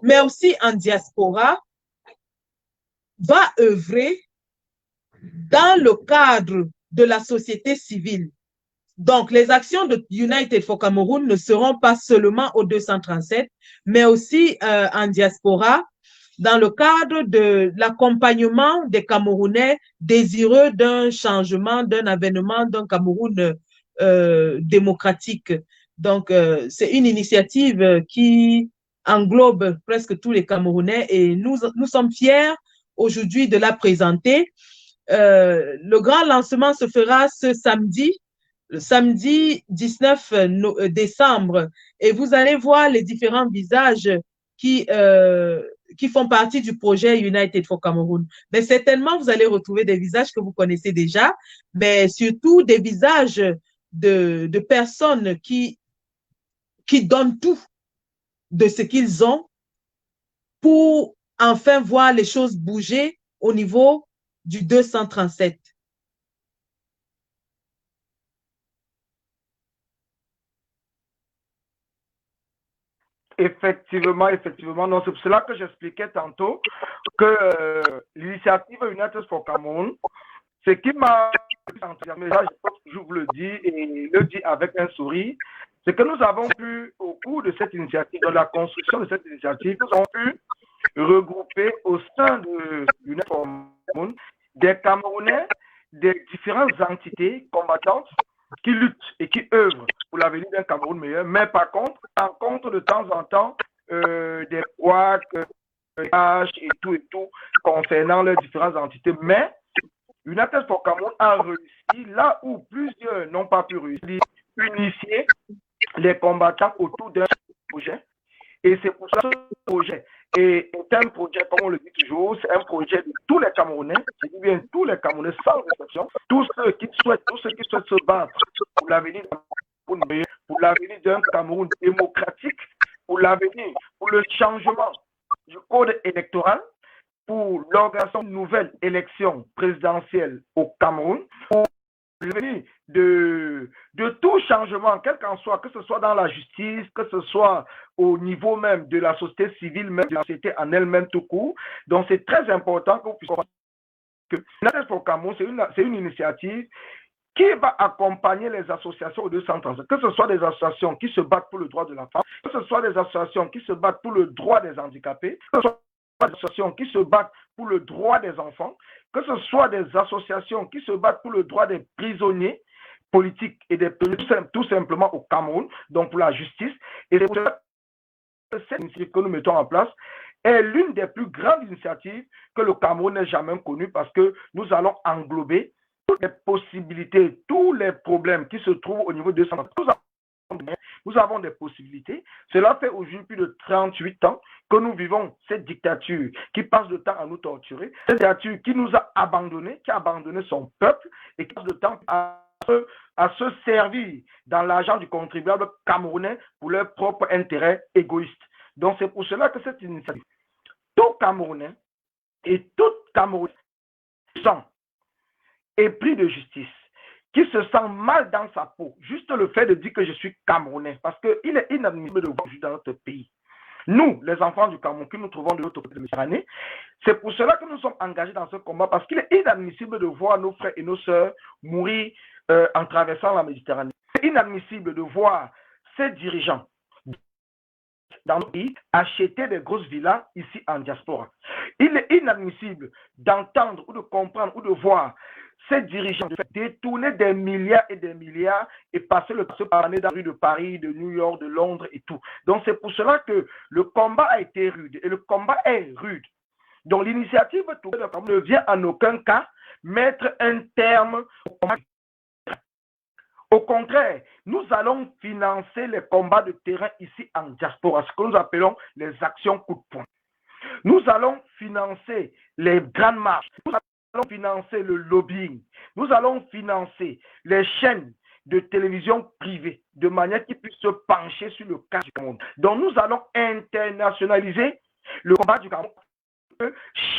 mais aussi en diaspora, va œuvrer dans le cadre de la société civile. Donc, les actions de United for Cameroun ne seront pas seulement au 237, mais aussi en diaspora, dans le cadre de l'accompagnement des Camerounais désireux d'un changement, d'un avènement d'un Cameroun démocratique. Donc, c'est une initiative qui englobe presque tous les Camerounais et nous sommes fiers aujourd'hui de la présenter. Le grand lancement se fera ce samedi, le samedi 19 décembre, et vous allez voir les différents visages qui font partie du projet United for Cameroun. Mais certainement, vous allez retrouver des visages que vous connaissez déjà, mais surtout des visages de personnes qui donnent tout de ce qu'ils ont pour enfin voir les choses bouger au niveau du 237. Effectivement. Donc, c'est pour cela que j'expliquais tantôt que l'initiative United for Cameroun, ce qui m'a enthousiasmé, je vous le dis et le dis avec un sourire, c'est que nous avons pu, au cours de cette initiative, dans la construction de cette initiative, nous avons pu regrouper au sein de United for Cameroun des Camerounais, des différentes entités combattantes qui luttent et qui œuvrent pour l'avenir d'un Cameroun meilleur, mais par contre, rencontrent de temps en temps des couacs, des tâches et tout concernant les différentes entités. Mais United for Cameroun a réussi là où plusieurs n'ont pas pu réussir, unifier les combattants autour d'un projet. Et c'est pour ça que ce projet est un projet, comme on le dit toujours, c'est un projet de tous les Camerounais, je dis bien tous les Camerounais sans exception, tous ceux qui souhaitent se battre pour l'avenir d'un Cameroun démocratique, pour l'avenir, pour le changement du code électoral, pour l'organisation de nouvelles élections présidentielles au Cameroun, pour l'avenir de tout changement, quel qu'en soit, que ce soit dans la justice, que ce soit au niveau même de la société civile, même de la société en elle-même tout court. Donc, c'est très important que vous puissiez voir que United for Cameroun, c'est une initiative qui va accompagner les associations au 230, que ce soit des associations qui se battent pour le droit de la femme, que ce soit des associations qui se battent pour le droit des handicapés, que ce soit des associations qui se battent pour le droit des enfants, que ce soit des associations qui se battent pour le droit des prisonniers politiques et des tout simplement au Cameroun, donc pour la justice. Et c'est pour ça que cette initiative que nous mettons en place est l'une des plus grandes initiatives que le Cameroun n'ait jamais connues parce que nous allons englober toutes les possibilités, tous les problèmes qui se trouvent au niveau de nous avons des possibilités. Cela fait aujourd'hui plus de 38 ans que nous vivons cette dictature qui passe le temps à nous torturer, cette dictature qui nous a abandonnés, qui a abandonné son peuple et qui passe le temps à se servir dans l'argent du contribuable camerounais pour leur propre intérêt égoïste. Donc c'est pour cela que cette initiative, tout Camerounais et toute Camerounais sont épris de justice, qui se sent mal dans sa peau, juste le fait de dire que je suis Camerounais, parce qu'il est inadmissible de voir dans notre pays. Nous, les enfants du Cameroun, qui nous trouvons de l'autre côté de la Méditerranée, c'est pour cela que nous sommes engagés dans ce combat, parce qu'il est inadmissible de voir nos frères et nos sœurs mourir en traversant la Méditerranée. C'est inadmissible de voir ces dirigeants dans nos pays acheter des grosses villas ici en diaspora. Il est inadmissible d'entendre ou de comprendre ou de voir ces dirigeants détourner des milliards et des milliards et passer le temps par année dans les rues de Paris, de New York, de Londres et tout. Donc c'est pour cela que le combat a été rude et le combat est rude. Donc l'initiative ne vient en aucun cas mettre un terme au combat. Au contraire, nous allons financer les combats de terrain ici en diaspora, ce que nous appelons les actions coup de poing. Nous allons financer les grandes marches, nous allons financer le lobbying, nous allons financer les chaînes de télévision privées de manière qu'ils puissent se pencher sur le cas du Cameroun. Donc nous allons internationaliser le combat du Cameroun.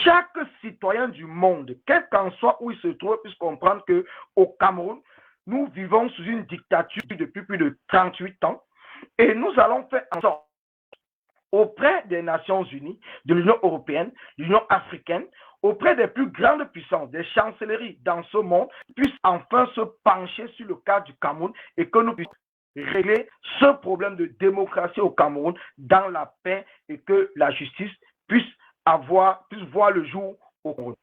Chaque citoyen du monde, quel qu'en soit où il se trouve, puisse comprendre qu'au Cameroun, nous vivons sous une dictature depuis plus de 38 ans et nous allons faire en sorte auprès des Nations Unies, de l'Union européenne, de l'Union africaine, auprès des plus grandes puissances, des chancelleries dans ce monde, puissent enfin se pencher sur le cas du Cameroun et que nous puissions régler ce problème de démocratie au Cameroun dans la paix et que la justice puisse voir le jour au Cameroun.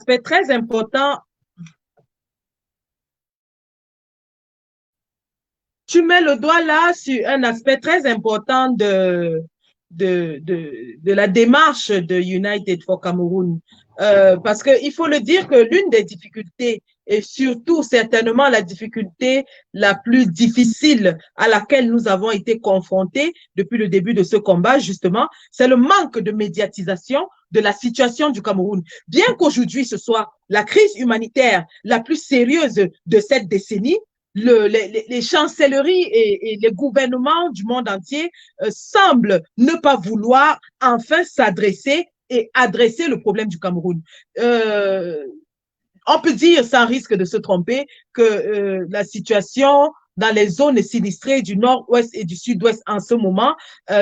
C'est très important. Tu mets le doigt là sur un aspect très important de la démarche de United for Cameroon. Parce qu'il faut le dire que l'une des difficultés, et surtout certainement la difficulté la plus difficile à laquelle nous avons été confrontés depuis le début de ce combat, justement, c'est le manque de médiatisation de la situation du Cameroun. Bien qu'aujourd'hui ce soit la crise humanitaire la plus sérieuse de cette décennie, les chancelleries et les gouvernements du monde entier semblent ne pas vouloir enfin s'adresser et adresser le problème du Cameroun. On peut dire, sans risque de se tromper, que la situation dans les zones sinistrées du nord-ouest et du sud-ouest en ce moment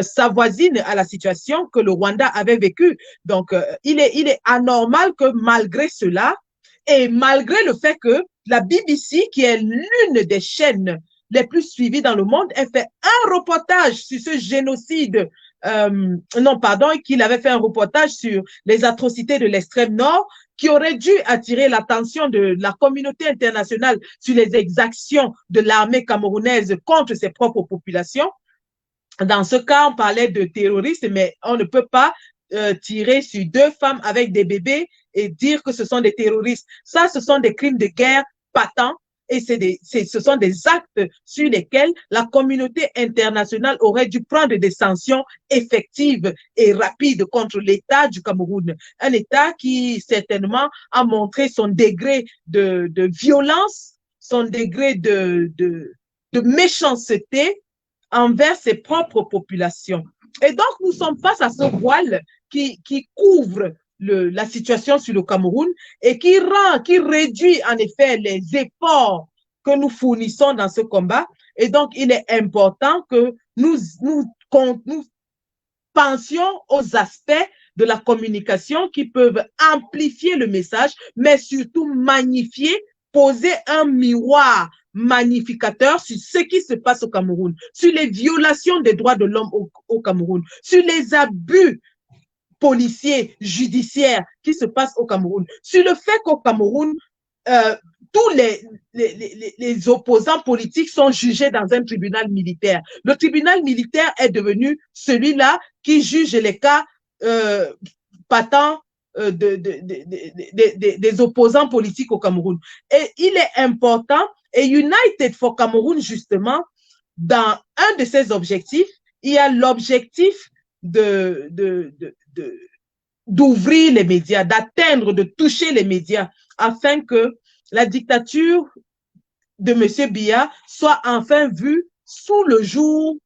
s'avoisine à la situation que le Rwanda avait vécue. Donc, il est anormal que malgré cela, et malgré le fait que la BBC, qui est l'une des chaînes les plus suivies dans le monde, ait fait un reportage sur ce génocide, qu'il avait fait un reportage sur les atrocités de l'extrême nord, qui aurait dû attirer l'attention de la communauté internationale sur les exactions de l'armée camerounaise contre ses propres populations. Dans ce cas, on parlait de terroristes, mais on ne peut pas tirer sur 2 femmes avec des bébés et dire que ce sont des terroristes. Ça, ce sont des crimes de guerre patents et ce sont des actes sur lesquels la communauté internationale aurait dû prendre des sanctions effectives et rapides contre l'État du Cameroun. Un État qui certainement a montré son degré de violence, son degré de méchanceté envers ses propres populations. Et donc, nous sommes face à ce voile qui couvre la situation sur le Cameroun et qui réduit en effet les efforts que nous fournissons dans ce combat. Et donc, il est important que nous pensions aux aspects de la communication qui peuvent amplifier le message, mais surtout magnifier, poser un miroir magnificateur sur ce qui se passe au Cameroun, sur les violations des droits de l'homme au Cameroun, sur les abus policiers, judiciaires qui se passent au Cameroun, sur le fait qu'au Cameroun, tous les opposants politiques sont jugés dans un tribunal militaire. Le tribunal militaire est devenu celui-là qui juge les cas patents des opposants politiques au Cameroun. Et il est important, et United for Cameroon, justement, dans un de ses objectifs, il y a l'objectif d'ouvrir les médias, d'atteindre, de toucher les médias, afin que la dictature de M. Biya soit enfin vue sous le jour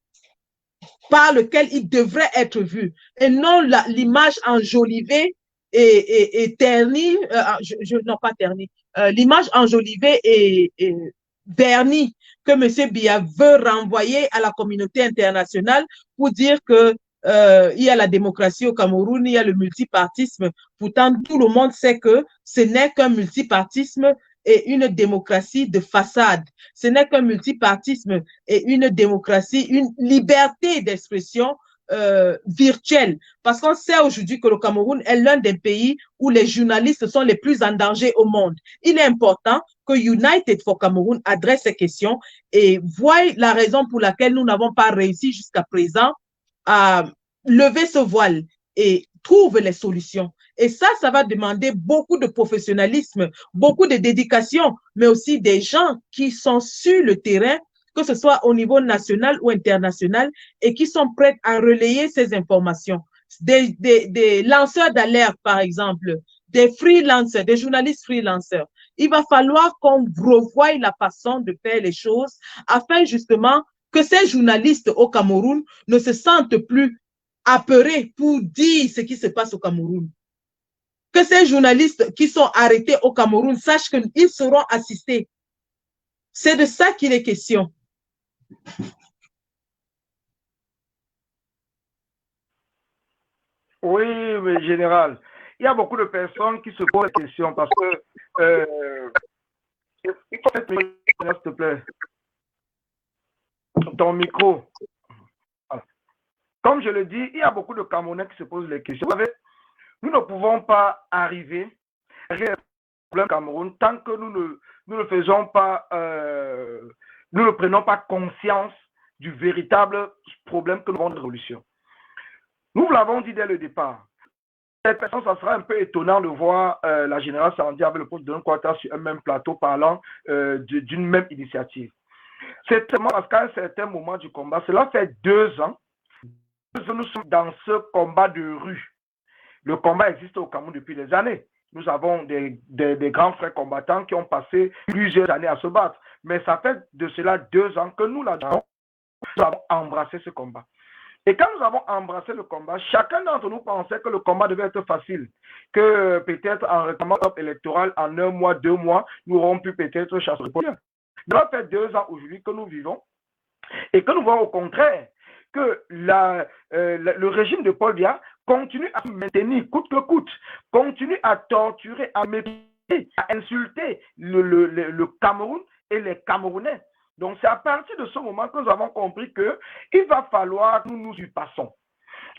par lequel il devrait être vu, et non l'image enjolivée et ternie, non pas ternie, l'image enjolivée et vernie que M. Biya veut renvoyer à la communauté internationale pour dire que il y a la démocratie au Cameroun, il y a le multipartisme. Pourtant, tout le monde sait que ce n'est qu'un multipartisme et une démocratie de façade. Ce n'est qu'un multipartisme et une démocratie, une liberté d'expression virtuelle. Parce qu'on sait aujourd'hui que le Cameroun est l'un des pays où les journalistes sont les plus en danger au monde. Il est important que United for Cameroon adresse ces questions et voie la raison pour laquelle nous n'avons pas réussi jusqu'à présent à lever ce voile et trouve les solutions. Et ça va demander beaucoup de professionnalisme, beaucoup de dédication, mais aussi des gens qui sont sur le terrain, que ce soit au niveau national ou international, et qui sont prêts à relayer ces informations. Des lanceurs d'alerte, par exemple, des freelancers, des journalistes freelancers. Il va falloir qu'on revoie la façon de faire les choses afin justement que ces journalistes au Cameroun ne se sentent plus apeurés pour dire ce qui se passe au Cameroun. Que ces journalistes qui sont arrêtés au Cameroun sachent qu'ils seront assistés. C'est de ça qu'il est question. Oui, mais général, il y a beaucoup de personnes qui se posent la question parce que il faut être s'il te plaît. Ton micro. Voilà. Comme je le dis, il y a beaucoup de Camerounais qui se posent les questions. Vous savez, nous ne pouvons pas arriver à régler le problème Cameroun tant que nous ne faisons pas, nous ne prenons pas conscience du véritable problème que nous avons de révolution. Nous l'avons dit dès le départ. Cette personne, ça sera un peu étonnant de voir la générale Sandi avec le poste de Nkwata sur un même plateau parlant d'une même initiative. C'est tellement parce qu'à un certain moment du combat, cela fait 2 ans que nous sommes dans ce combat de rue. Le combat existe au Cameroun depuis des années. Nous avons des grands frères combattants qui ont passé plusieurs années à se battre. Mais ça fait de cela 2 ans que nous avons embrassé ce combat. Et quand nous avons embrassé le combat, chacun d'entre nous pensait que le combat devait être facile, que peut-être en réclamant l'offre électorale en 1 mois, 2 mois, nous aurons pu peut-être chasser le policier. Ça fait 2 ans aujourd'hui que nous vivons et que nous voyons au contraire que le régime de Paul Biya continue à se maintenir coûte que coûte, continue à torturer, à mépriser, à insulter le Cameroun et les Camerounais. Donc, c'est à partir de ce moment que nous avons compris qu'il va falloir que nous nous y passons,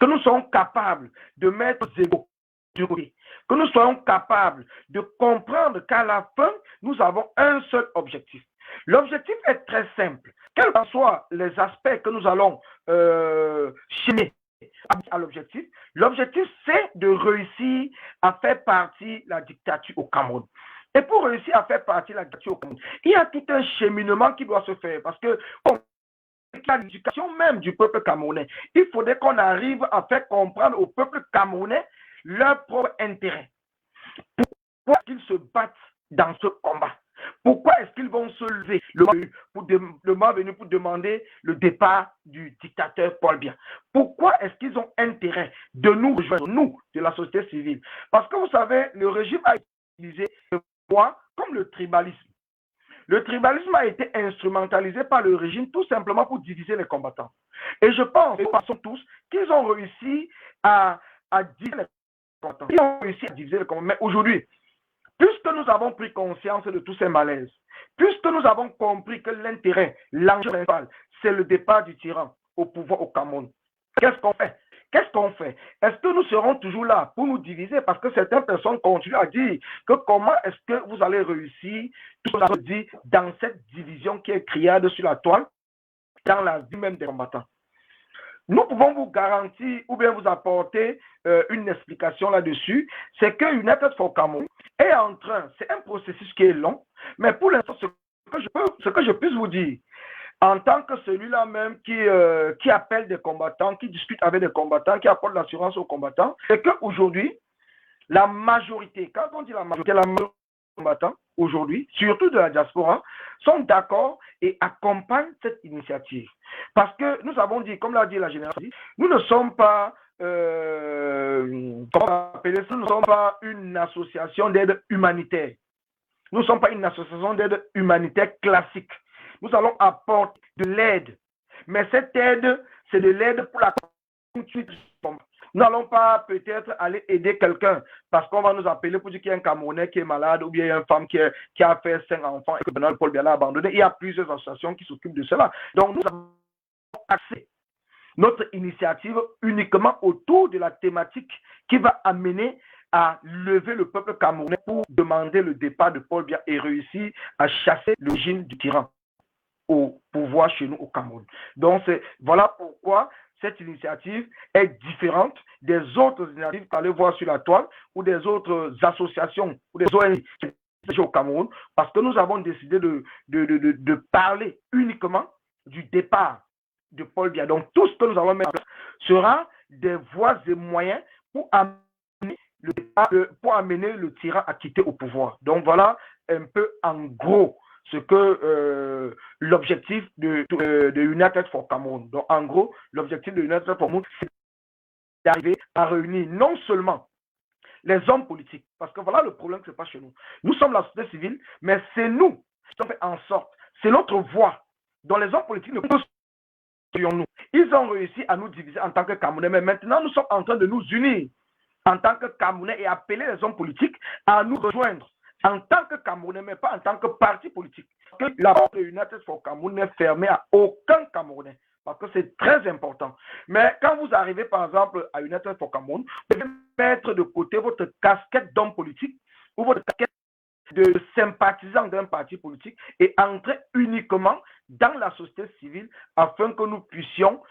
que nous soyons capables de mettre nos égos du côté, que nous soyons capables de comprendre qu'à la fin, nous avons un seul objectif. L'objectif est très simple. Quels que soient les aspects que nous allons chiner à l'objectif, l'objectif, c'est de réussir à faire partie de la dictature au Cameroun. Et pour réussir à faire partie de la dictature au Cameroun, il y a tout un cheminement qui doit se faire parce que l'éducation même du peuple camerounais, il faudrait qu'on arrive à faire comprendre au peuple camerounais leur propre intérêt. Pourquoi ils se battent dans ce combat? Pourquoi est-ce qu'ils vont se lever le mois venu pour demander le départ du dictateur Paul Biya? Pourquoi est-ce qu'ils ont intérêt de nous rejoindre, nous, de la société civile? Parce que vous savez, le régime a utilisé le poids comme le tribalisme. Le tribalisme a été instrumentalisé par le régime tout simplement pour diviser les combattants. Et je pense, nous pensons tous, qu'ils ont réussi à diviser les combattants. Ils ont réussi à diviser les combattants. Mais aujourd'hui, puisque nous avons pris conscience de tous ces malaises, puisque nous avons compris que l'intérêt, l'enjeu principal, c'est le départ du tyran au pouvoir au Cameroun, qu'est-ce qu'on fait? Qu'est-ce qu'on fait? Est-ce que nous serons toujours là pour nous diviser? Parce que certaines personnes continuent à dire que comment est-ce que vous allez réussir, tout ce qu'on dit, dans cette division qui est criade sur la toile, dans la vie même des combattants. Nous pouvons vous garantir ou bien vous apporter une explication là-dessus, c'est que United for Cameroun est en train, c'est un processus qui est long, mais pour l'instant, ce que je puisse vous dire, en tant que celui-là même qui appelle des combattants, qui discute avec des combattants, qui apporte l'assurance aux combattants, c'est qu'aujourd'hui, la majorité, quand on dit la majorité des combattants, aujourd'hui, surtout de la diaspora, sont d'accord et accompagnent cette initiative. Parce que nous avons dit, comme l'a dit la générale, nous ne sommes pas, nous ne sommes pas une association d'aide humanitaire. Nous ne sommes pas une association d'aide humanitaire classique. Nous allons apporter de l'aide. Mais cette aide, c'est de l'aide pour la continuité du combat. Nous n'allons pas peut-être aller aider quelqu'un parce qu'on va nous appeler pour dire qu'il y a un Camerounais qui est malade ou bien il y a une femme qui a fait 5 enfants et que Bernard Paul Biya l'a abandonné. Il y a plusieurs associations qui s'occupent de cela. Donc nous avons axé notre initiative uniquement autour de la thématique qui va amener à lever le peuple camerounais pour demander le départ de Paul Biya et réussir à chasser le régime du tyran au pouvoir chez nous au Cameroun. Donc voilà pourquoi cette initiative est différente des autres initiatives que vous allez voir sur la toile ou des autres associations ou des ONG au Cameroun, parce que nous avons décidé de parler uniquement du départ de Paul Biya. Donc tout ce que nous allons mettre en place sera des voies et moyens pour amener le tyran à quitter au pouvoir. Donc voilà un peu en gros ce que l'objectif de United for Cameroun. Donc, en gros, l'objectif de United for Cameroun, c'est d'arriver à réunir non seulement les hommes politiques, parce que voilà le problème, ce n'est pas chez nous. Nous sommes la société civile, mais c'est nous qui avons fait en sorte, c'est notre voix, dont les hommes politiques ne peuvent nous. Ils ont réussi à nous diviser en tant que Camerounais, mais maintenant nous sommes en train de nous unir en tant que Camerounais et appeler les hommes politiques à nous rejoindre en tant que Camerounais, mais pas en tant que parti politique. Parce que la porte de United for Cameroun n'est fermée à aucun Camerounais. Parce que c'est très important. Mais quand vous arrivez, par exemple, à United for Cameroun, vous devez mettre de côté votre casquette d'homme politique ou votre casquette de sympathisant d'un parti politique et entrer uniquement dans la société civile afin que nous puissions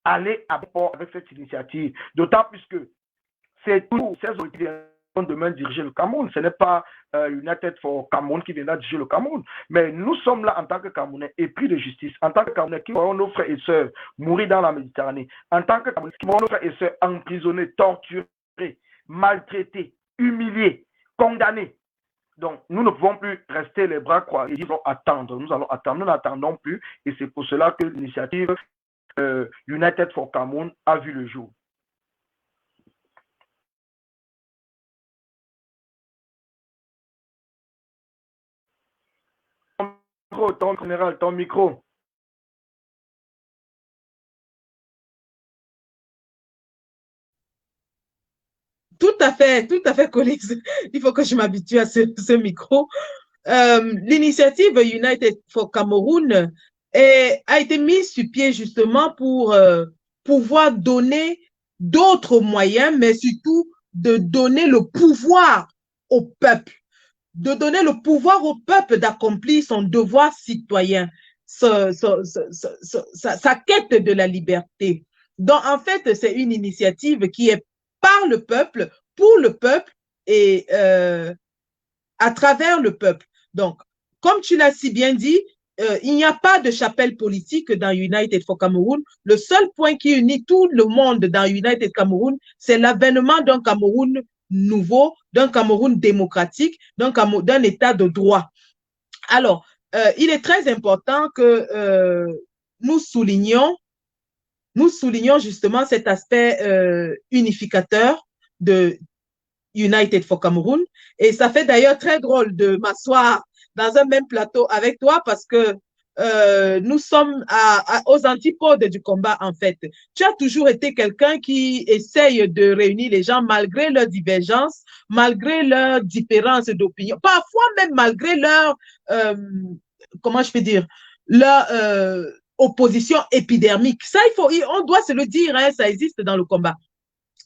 aller à bord avec cette initiative. D'autant plus que c'est tous ces autorités qui vont demain diriger le Cameroun. Ce n'est pas United for Cameroun qui viendra diriger le Cameroun. Mais nous sommes là en tant que Camerounais épris de justice, en tant que Camerounais qui voyons nos frères et sœurs mourir dans la Méditerranée, en tant que Camerounais qui voyons nos frères et sœurs emprisonnés, torturés, maltraités, humiliés, condamnés. Donc, nous ne pouvons plus rester les bras croisés. Ils vont attendre. Nous allons attendre. Nous n'attendons plus. Et c'est pour cela que l'initiative United for Cameroun a vu le jour. Ton général, ton micro. Tout à fait, Colix. Il faut que je m'habitue à ce micro. L'initiative United for Cameroun a été mise sur pied justement pour pouvoir donner d'autres moyens, mais surtout de donner le pouvoir au peuple. De donner le pouvoir au peuple d'accomplir son devoir citoyen, sa quête de la liberté. Donc, en fait, c'est une initiative qui est par le peuple, pour le peuple et à travers le peuple. Donc, comme tu l'as si bien dit, il n'y a pas de chapelle politique dans United for Cameroun. Le seul point qui unit tout le monde dans United Cameroun, c'est l'avènement d'un Cameroun nouveau, d'un Cameroun démocratique, d'un État de droit. Alors, il est très important que nous soulignions justement cet aspect unificateur de United for Cameroun. Et ça fait d'ailleurs très drôle de m'asseoir dans un même plateau avec toi parce que nous sommes aux antipodes du combat, en fait. Tu as toujours été quelqu'un qui essaye de réunir les gens malgré leurs divergences, malgré leurs différences d'opinion, parfois même malgré leur, comment je peux dire, leur opposition épidermique. Ça, on doit se le dire, hein, ça existe dans le combat.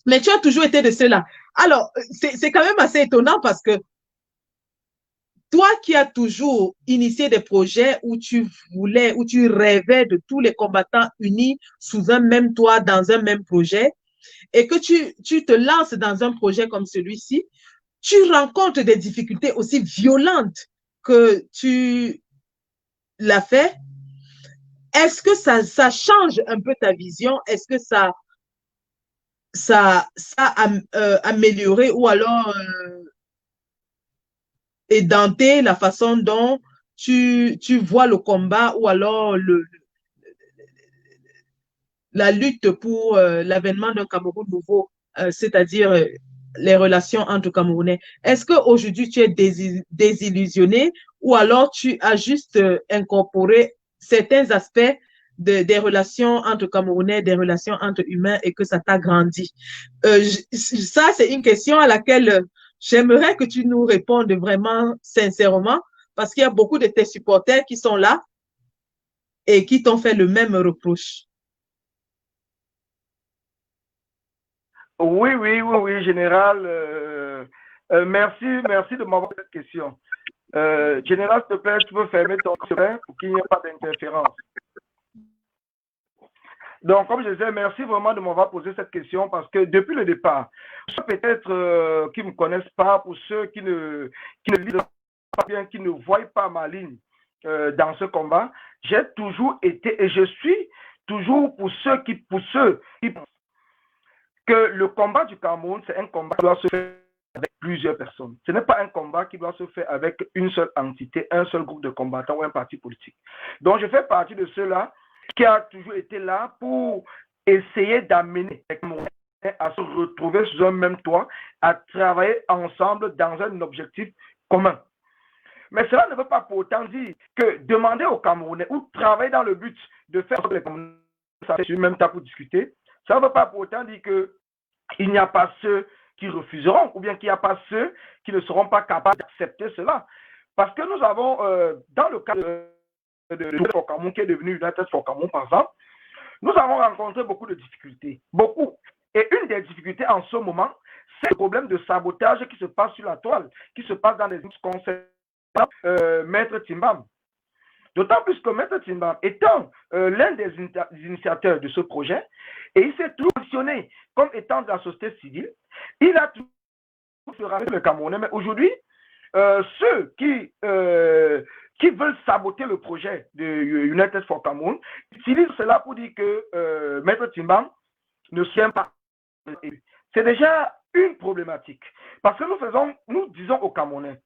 Mais tu as toujours été de ceux-là. Alors, c'est quand même assez étonnant parce que toi qui as toujours initié des projets où tu rêvais de tous les combattants unis sous un même toit, dans un même projet, et que tu te lances dans un projet comme celui-ci, tu rencontres des difficultés aussi violentes que tu l'as fait. Est-ce que ça change un peu ta vision? Est-ce que ça a amélioré ou alors édenté la façon dont tu vois le combat ou alors la lutte pour l'avènement d'un Cameroun nouveau, c'est-à-dire les relations entre Camerounais. Est-ce qu'aujourd'hui tu es désillusionné ou alors tu as juste incorporé certains aspects des relations entre Camerounais, des relations entre humains et que ça t'a grandi? Ça, c'est une question à laquelle j'aimerais que tu nous répondes vraiment sincèrement parce qu'il y a beaucoup de tes supporters qui sont là et qui t'ont fait le même reproche. Oui, général. Merci de m'avoir posé cette question. Général, s'il te plaît, tu peux fermer ton micro pour qu'il n'y ait pas d'interférence. Donc, comme je disais, merci vraiment de m'avoir posé cette question parce que depuis le départ, peut-être qui ne me connaissent pas, pour ceux qui ne lisent pas bien, qui ne voient pas ma ligne dans ce combat, j'ai toujours été et je suis toujours pour ceux qui pensent que le combat du Cameroun, c'est un combat qui doit se faire avec plusieurs personnes. Ce n'est pas un combat qui doit se faire avec une seule entité, un seul groupe de combattants ou un parti politique. Donc, je fais partie de ceux-là qui a toujours été là pour essayer d'amener les Camerounais à se retrouver sous un même toit, à travailler ensemble dans un objectif commun. Mais cela ne veut pas pour autant dire que demander aux Camerounais ou travailler dans le but de faire les Camerounais sur le même temps pour discuter, ça ne veut pas pour autant dire qu'il n'y a pas ceux qui refuseront ou bien qu'il n'y a pas ceux qui ne seront pas capables d'accepter cela. Parce que nous avons, dans le cas de Fort-Cameroun, qui est devenu United Fort-Cameroun, par exemple, nous avons rencontré beaucoup de difficultés. Beaucoup. Et une des difficultés en ce moment, c'est le problème de sabotage qui se passe sur la toile, qui se passe dans les conseils Maître Timbam. D'autant plus que Maître Timbam, étant l'un des initiateurs de ce projet, et il s'est toujours positionné comme étant de la société civile, il a toujours fait le Camerounais. Mais aujourd'hui, ceux qui veulent saboter le projet de United for Cameroun utilisent cela pour dire que Maître Timbam ne tient pas. C'est déjà une problématique. Parce que nous disons aux Camerounais,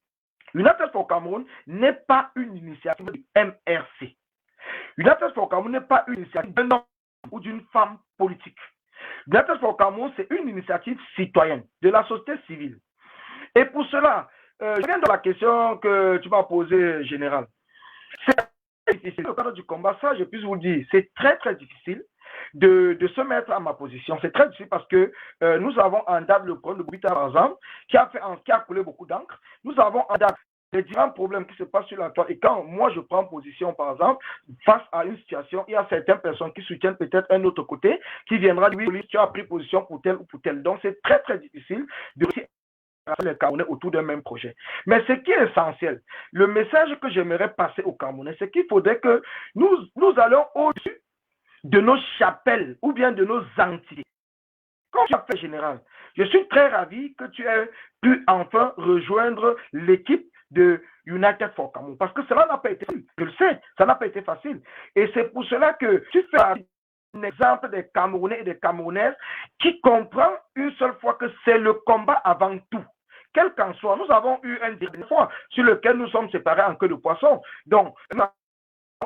United for Cameroun n'est pas une initiative du MRC. United for Cameroun n'est pas une initiative d'un homme ou d'une femme politique. United for Cameroun, c'est une initiative citoyenne de la société civile. Et pour cela, je viens de la question que tu m'as posée, Général. C'est très difficile. Au cadre du combat, ça, je puis vous dire, c'est très, très difficile de se mettre à ma position. C'est très difficile parce que nous avons en date le problème de Bobita, par exemple, qui a coulé beaucoup d'encre. Nous avons en date les différents problèmes qui se passent sur la toile. Et quand moi, je prends position, par exemple, face à une situation, il y a certaines personnes qui soutiennent peut-être un autre côté, qui viendra dire, oui, tu as pris position pour tel ou pour tel. Donc, c'est très, très difficile de les Camerounais autour d'un même projet. Mais ce qui est essentiel, le message que j'aimerais passer aux Camerounais, c'est qu'il faudrait que nous allons au-dessus de nos chapelles ou bien de nos entités. Comme tu as fait, Général, je suis très ravi que tu aies pu enfin rejoindre l'équipe de United for Cameroun. Parce que cela n'a pas été facile. Je le sais, ça n'a pas été facile. Et c'est pour cela que tu fais un exemple des Camerounais et des Camerounaises qui comprend une seule fois que c'est le combat avant tout. Quel qu'en soit, nous avons eu un dernier fois sur lequel nous sommes séparés en queue de poisson. Donc, nous avons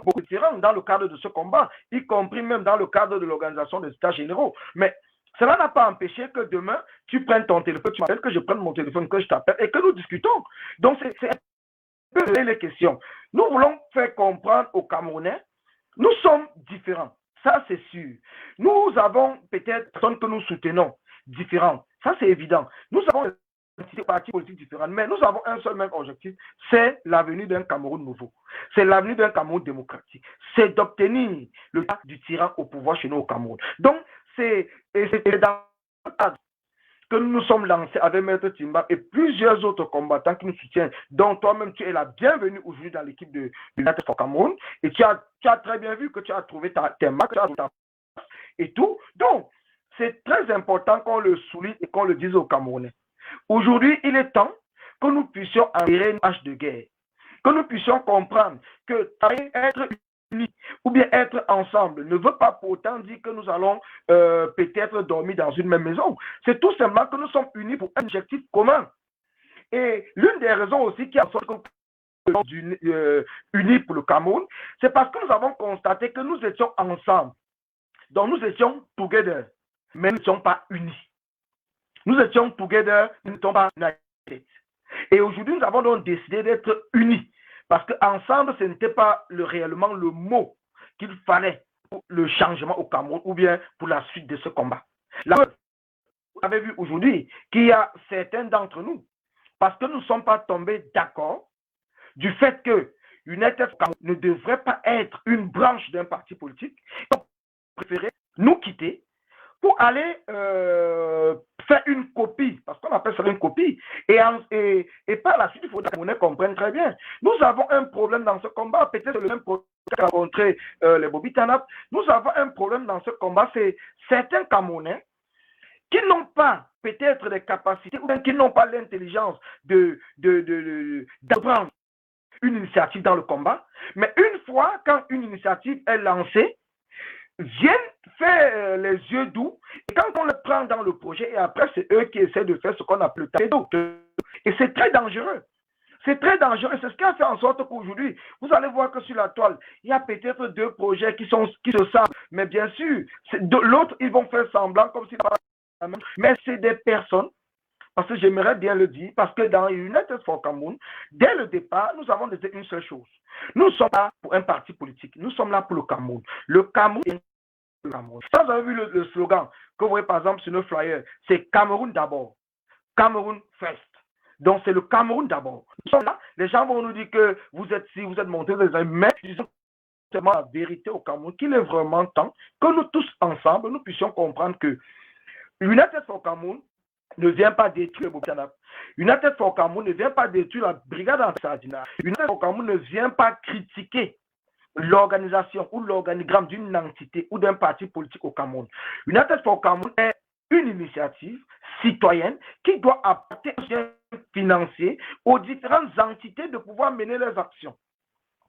beaucoup de terrain dans le cadre de ce combat, y compris même dans le cadre de l'organisation des États généraux. Mais cela n'a pas empêché que demain, tu prennes ton téléphone, tu m'appelles, que je prenne mon téléphone, que je t'appelle et que nous discutons. Donc, c'est un peu les questions. Nous voulons faire comprendre aux Camerounais, nous sommes différents. Ça, c'est sûr. Nous avons peut-être des personnes que nous soutenons différentes. Ça, c'est évident. Nous avons des partis politiques différents, mais nous avons un seul même objectif, c'est l'avenir d'un Cameroun nouveau. C'est l'avenir d'un Cameroun démocratique. C'est d'obtenir le droit du tyran au pouvoir chez nous au Cameroun. Donc, c'est dans le cadre que nous nous sommes lancés avec Maître Timbam et plusieurs autres combattants qui nous soutiennent, dont toi-même tu es la bienvenue aujourd'hui dans l'équipe de United for Cameroun. Et tu as très bien vu que tu as trouvé tes marques, et tout. Donc, c'est très important qu'on le souligne et qu'on le dise aux Camerounais. Aujourd'hui, il est temps que nous puissions enterrer une hache de guerre, que nous puissions comprendre que être unis ou bien être ensemble ne veut pas pour autant dire que nous allons peut-être dormir dans une même maison. C'est tout simplement que nous sommes unis pour un objectif commun. Et l'une des raisons aussi qui a sorti unis pour le Cameroun, c'est parce que nous avons constaté que nous étions ensemble. Donc nous étions together, mais nous n'étions pas unis. Nous étions together, nous n'étions pas united. Et aujourd'hui, nous avons donc décidé d'être unis. Parce qu'ensemble, ce n'était pas réellement le mot qu'il fallait pour le changement au Cameroun ou bien pour la suite de ce combat. Là, vous avez vu aujourd'hui qu'il y a certains d'entre nous, parce que nous ne sommes pas tombés d'accord du fait que United Cameroun ne devrait pas être une branche d'un parti politique, on préférait nous quitter pour aller faire une copie, parce qu'on appelle ça une copie, et par la suite, il faut que les comprenne très bien. Nous avons un problème dans ce combat, peut-être le même problème qu'a rencontré les Bobitanap. Nous avons un problème dans ce combat, c'est certains Camerounais qui n'ont pas peut-être les capacités ou bien qui n'ont pas l'intelligence d'apprendre une initiative dans le combat, mais une fois, quand une initiative est lancée, viennent faire les yeux doux et quand on le prend dans le projet et après c'est eux qui essaient de faire ce qu'on appelle le tapis. Et c'est très dangereux. C'est très dangereux. C'est ce qui a fait en sorte qu'aujourd'hui, vous allez voir que sur la toile, il y a peut-être deux projets qui se semblent. Mais bien sûr, l'autre, ils vont faire semblant comme si la même. Mais c'est des personnes, parce que j'aimerais bien le dire, parce que dans United for Cameroun, dès le départ, nous avons dit une seule chose. Nous sommes là pour un parti politique. Nous sommes là pour le Cameroun. Le Cameroun est Cameroun. Ça, vous avez vu le slogan que vous voyez par exemple sur nos flyers, c'est Cameroun d'abord, Cameroun first. Donc c'est le Cameroun d'abord. Les gens vont nous dire que vous êtes si vous êtes montés, mais disons tellement la vérité au Cameroun qu'il est vraiment temps que nous tous ensemble nous puissions comprendre que United for Cameroun ne vient pas détruire Bobiana. United for Cameroun ne vient pas détruire la brigade anti-Sardina. United for Cameroun ne vient pas critiquer l'organisation ou l'organigramme d'une entité ou d'un parti politique au Cameroun. United for Cameroun est une initiative citoyenne qui doit apporter un soutien financier aux différentes entités de pouvoir mener leurs actions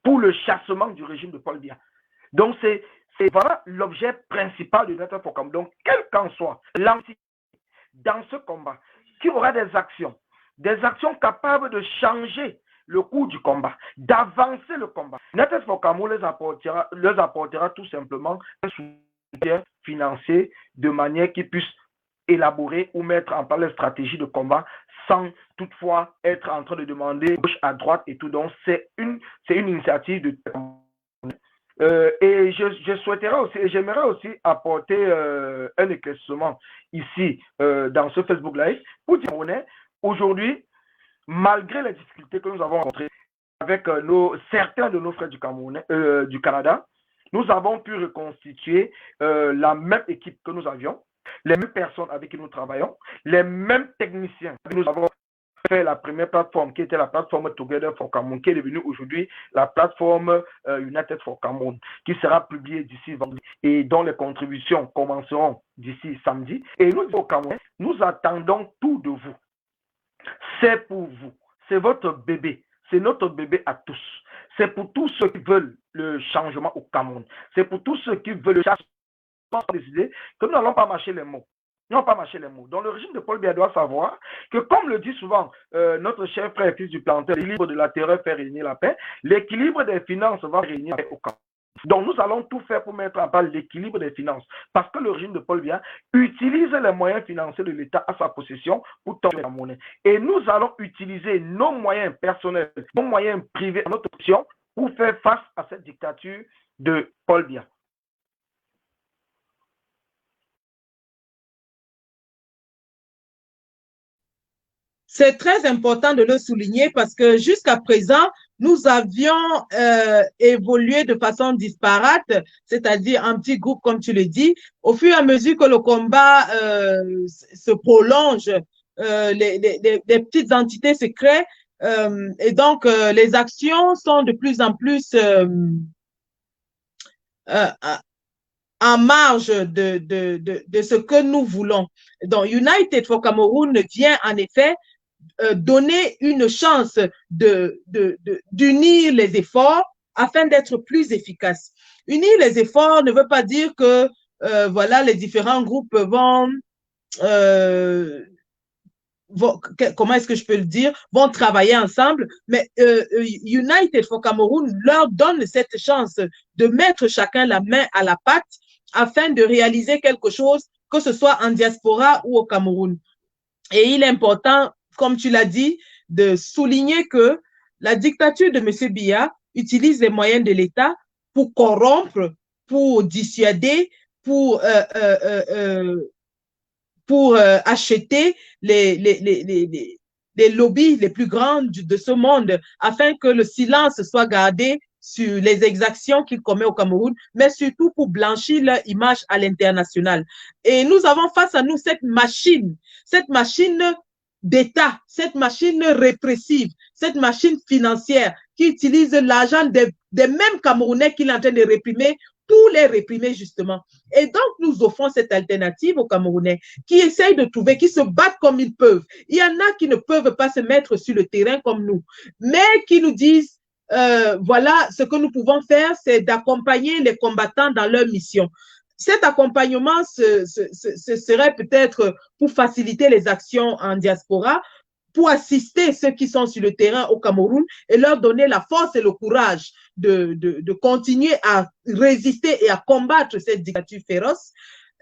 pour le chassement du régime de Paul Biya. Donc, c'est voilà l'objet principal de United for Cameroun. Donc, quel qu'en soit l'entité dans ce combat, qui aura des actions capables de changer le cours du combat, d'avancer le combat. United for Cameroun leur apportera tout simplement un soutien financier de manière qu'ils puissent élaborer ou mettre en place les stratégies de combat sans toutefois être en train de demander gauche à droite et tout. Donc, c'est une initiative de et j'aimerais aussi apporter un éclaircissement ici dans ce Facebook Live pour dire aujourd'hui, malgré les difficultés que nous avons rencontrées avec certains de nos frères du Cameroun, du Canada, nous avons pu reconstituer la même équipe que nous avions, les mêmes personnes avec qui nous travaillons, les mêmes techniciens. Nous avons fait la première plateforme qui était la plateforme Together for Cameroun, qui est devenue aujourd'hui la plateforme United for Cameroun, qui sera publiée d'ici vendredi et dont les contributions commenceront d'ici samedi. Et nous, au Cameroun, nous attendons tout de vous. C'est pour vous, c'est votre bébé, c'est notre bébé à tous. C'est pour tous ceux qui veulent le changement au Cameroun. C'est pour tous ceux qui veulent le changement. Décider que nous n'allons pas mâcher les mots. Nous n'allons pas mâcher les mots. Donc le régime de Paul Biya doit savoir que, comme le dit souvent notre cher frère fils du planteur, l'équilibre de la terreur fait régner la paix, l'équilibre des finances va régner la paix au Cameroun. Donc nous allons tout faire pour mettre en place l'équilibre des finances, parce que le régime de Paul Biya utilise les moyens financiers de l'État à sa possession pour tomber la monnaie. Et nous allons utiliser nos moyens personnels, nos moyens privés à notre option pour faire face à cette dictature de Paul Biya. C'est très important de le souligner parce que jusqu'à présent, nous avions évolué de façon disparate, c'est-à-dire un petit groupe, comme tu le dis. Au fur et à mesure que le combat se prolonge, des petites entités se créent et donc les actions sont de plus en plus en marge de ce que nous voulons. Donc, United for Cameroun vient en effet donner une chance d'unir les efforts afin d'être plus efficace. Unir les efforts ne veut pas dire que voilà, les différents groupes vont comment est-ce que je peux le dire, vont travailler ensemble, mais United for Cameroun leur donne cette chance de mettre chacun la main à la pâte afin de réaliser quelque chose, que ce soit en diaspora ou au Cameroun. Et il est important, comme tu l'as dit, de souligner que la dictature de M. Biya utilise les moyens de l'État pour corrompre, pour dissuader, pour acheter les lobbies les plus grands de ce monde afin que le silence soit gardé sur les exactions qu'il commet au Cameroun, mais surtout pour blanchir leur image à l'international. Et nous avons face à nous cette machine d'État, cette machine répressive, cette machine financière qui utilise l'argent des mêmes Camerounais qu'il est en train de réprimer pour les réprimer justement. Et donc, nous offrons cette alternative aux Camerounais qui essayent de trouver, qui se battent comme ils peuvent. Il y en a qui ne peuvent pas se mettre sur le terrain comme nous, mais qui nous disent, voilà, ce que nous pouvons faire, c'est d'accompagner les combattants dans leur mission. Cet accompagnement ce serait peut-être pour faciliter les actions en diaspora, pour assister ceux qui sont sur le terrain au Cameroun et leur donner la force et le courage de continuer à résister et à combattre cette dictature féroce.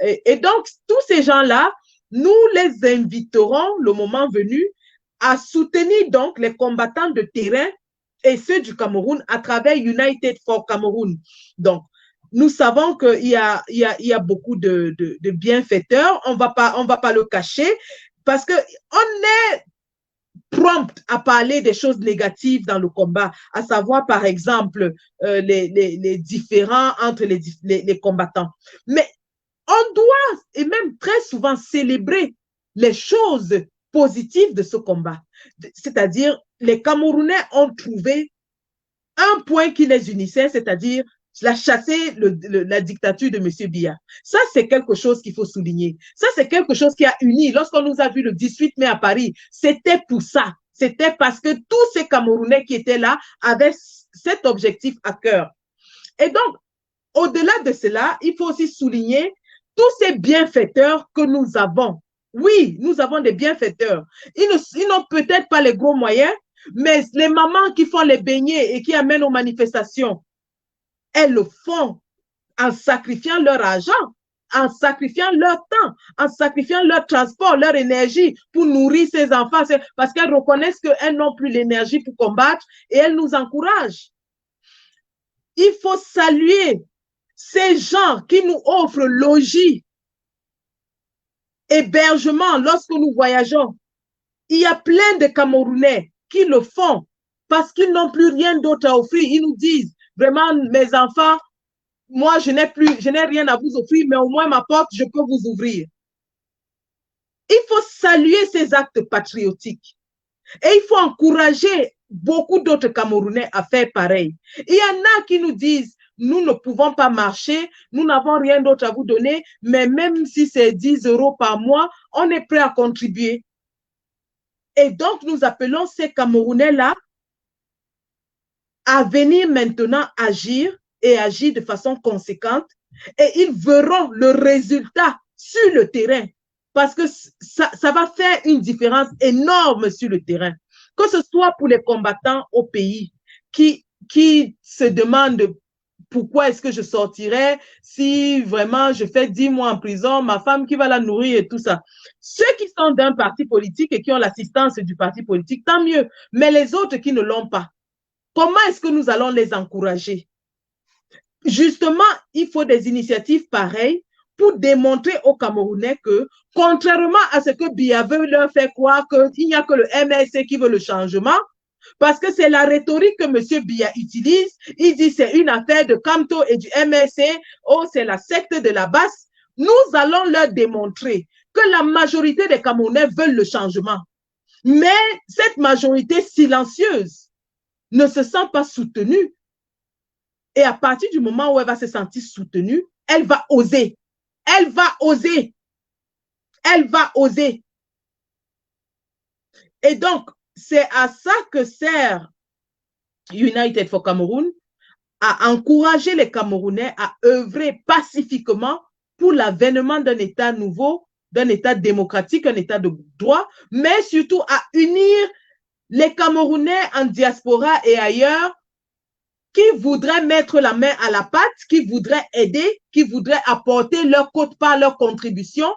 Et donc, tous ces gens-là, nous les inviterons, le moment venu, à soutenir donc les combattants de terrain et ceux du Cameroun à travers United for Cameroun. Donc, nous savons qu'il y a beaucoup de bienfaiteurs, on va pas le cacher, parce qu'on est prompt à parler des choses négatives dans le combat, à savoir par exemple les différends entre les combattants. Mais on doit, et même très souvent, célébrer les choses positives de ce combat. C'est-à-dire, les Camerounais ont trouvé un point qui les unissait, c'est-à-dire chasser la dictature de M. Biya. Ça, c'est quelque chose qu'il faut souligner. Ça, c'est quelque chose qui a uni. Lorsqu'on nous a vu le 18 mai à Paris, c'était pour ça. C'était parce que tous ces Camerounais qui étaient là avaient cet objectif à cœur. Et donc, au-delà de cela, il faut aussi souligner tous ces bienfaiteurs que nous avons. Oui, nous avons des bienfaiteurs. Ils n'ont peut-être pas les gros moyens, mais les mamans qui font les beignets et qui amènent aux manifestations, elles le font en sacrifiant leur argent, en sacrifiant leur temps, en sacrifiant leur transport, leur énergie pour nourrir ces enfants, parce qu'elles reconnaissent qu'elles n'ont plus l'énergie pour combattre et elles nous encouragent. Il faut saluer ces gens qui nous offrent logis, hébergement lorsque nous voyageons. Il y a plein de Camerounais qui le font parce qu'ils n'ont plus rien d'autre à offrir. Ils nous disent, vraiment, mes enfants, moi, je n'ai rien à vous offrir, mais au moins ma porte, je peux vous ouvrir. Il faut saluer ces actes patriotiques et il faut encourager beaucoup d'autres Camerounais à faire pareil. Il y en a qui nous disent, nous ne pouvons pas marcher, nous n'avons rien d'autre à vous donner, mais même si c'est 10 € par mois, on est prêt à contribuer. Et donc, nous appelons ces Camerounais-là à venir maintenant agir et agir de façon conséquente. Et ils verront le résultat sur le terrain parce que ça va faire une différence énorme sur le terrain. Que ce soit pour les combattants au pays qui se demandent pourquoi est-ce que je sortirais si vraiment je fais 10 mois en prison, ma femme qui va la nourrir et tout ça. Ceux qui sont d'un parti politique et qui ont l'assistance du parti politique, tant mieux. Mais les autres qui ne l'ont pas, comment est-ce que nous allons les encourager? Justement, il faut des initiatives pareilles pour démontrer aux Camerounais que, contrairement à ce que Biya veut leur faire croire qu'il n'y a que le MLC qui veut le changement, parce que c'est la rhétorique que M. Biya utilise. Il dit c'est une affaire de Kamto et du MLC, oh c'est la secte de la basse. Nous allons leur démontrer que la majorité des Camerounais veulent le changement. Mais cette majorité silencieuse ne se sent pas soutenue. Et à partir du moment où elle va se sentir soutenue, elle va oser. Elle va oser. Elle va oser. Et donc, c'est à ça que sert United for Cameroon, à encourager les Camerounais à œuvrer pacifiquement pour l'avènement d'un État nouveau, d'un État démocratique, un État de droit, mais surtout à unir les Camerounais en diaspora et ailleurs qui voudraient mettre la main à la pâte, qui voudraient aider, qui voudraient apporter leur quote-part, leur contribution,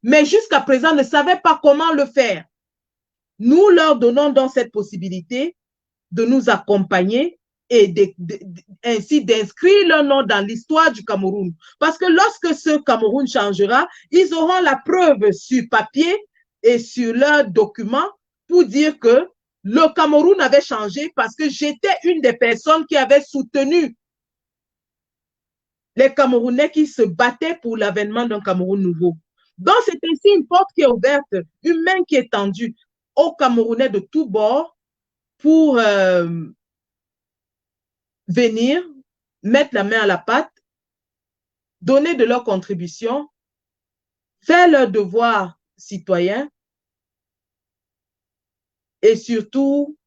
mais jusqu'à présent ne savaient pas comment le faire. Nous leur donnons donc cette possibilité de nous accompagner et ainsi d'inscrire leur nom dans l'histoire du Cameroun. Parce que lorsque ce Cameroun changera, ils auront la preuve sur papier et sur leurs documents pour dire que le Cameroun avait changé parce que j'étais une des personnes qui avait soutenu les Camerounais qui se battaient pour l'avènement d'un Cameroun nouveau. Donc, c'est ainsi une porte qui est ouverte, une main qui est tendue aux Camerounais de tous bords pour venir, mettre la main à la pâte, donner de leur contribution, faire leur devoir citoyen et surtout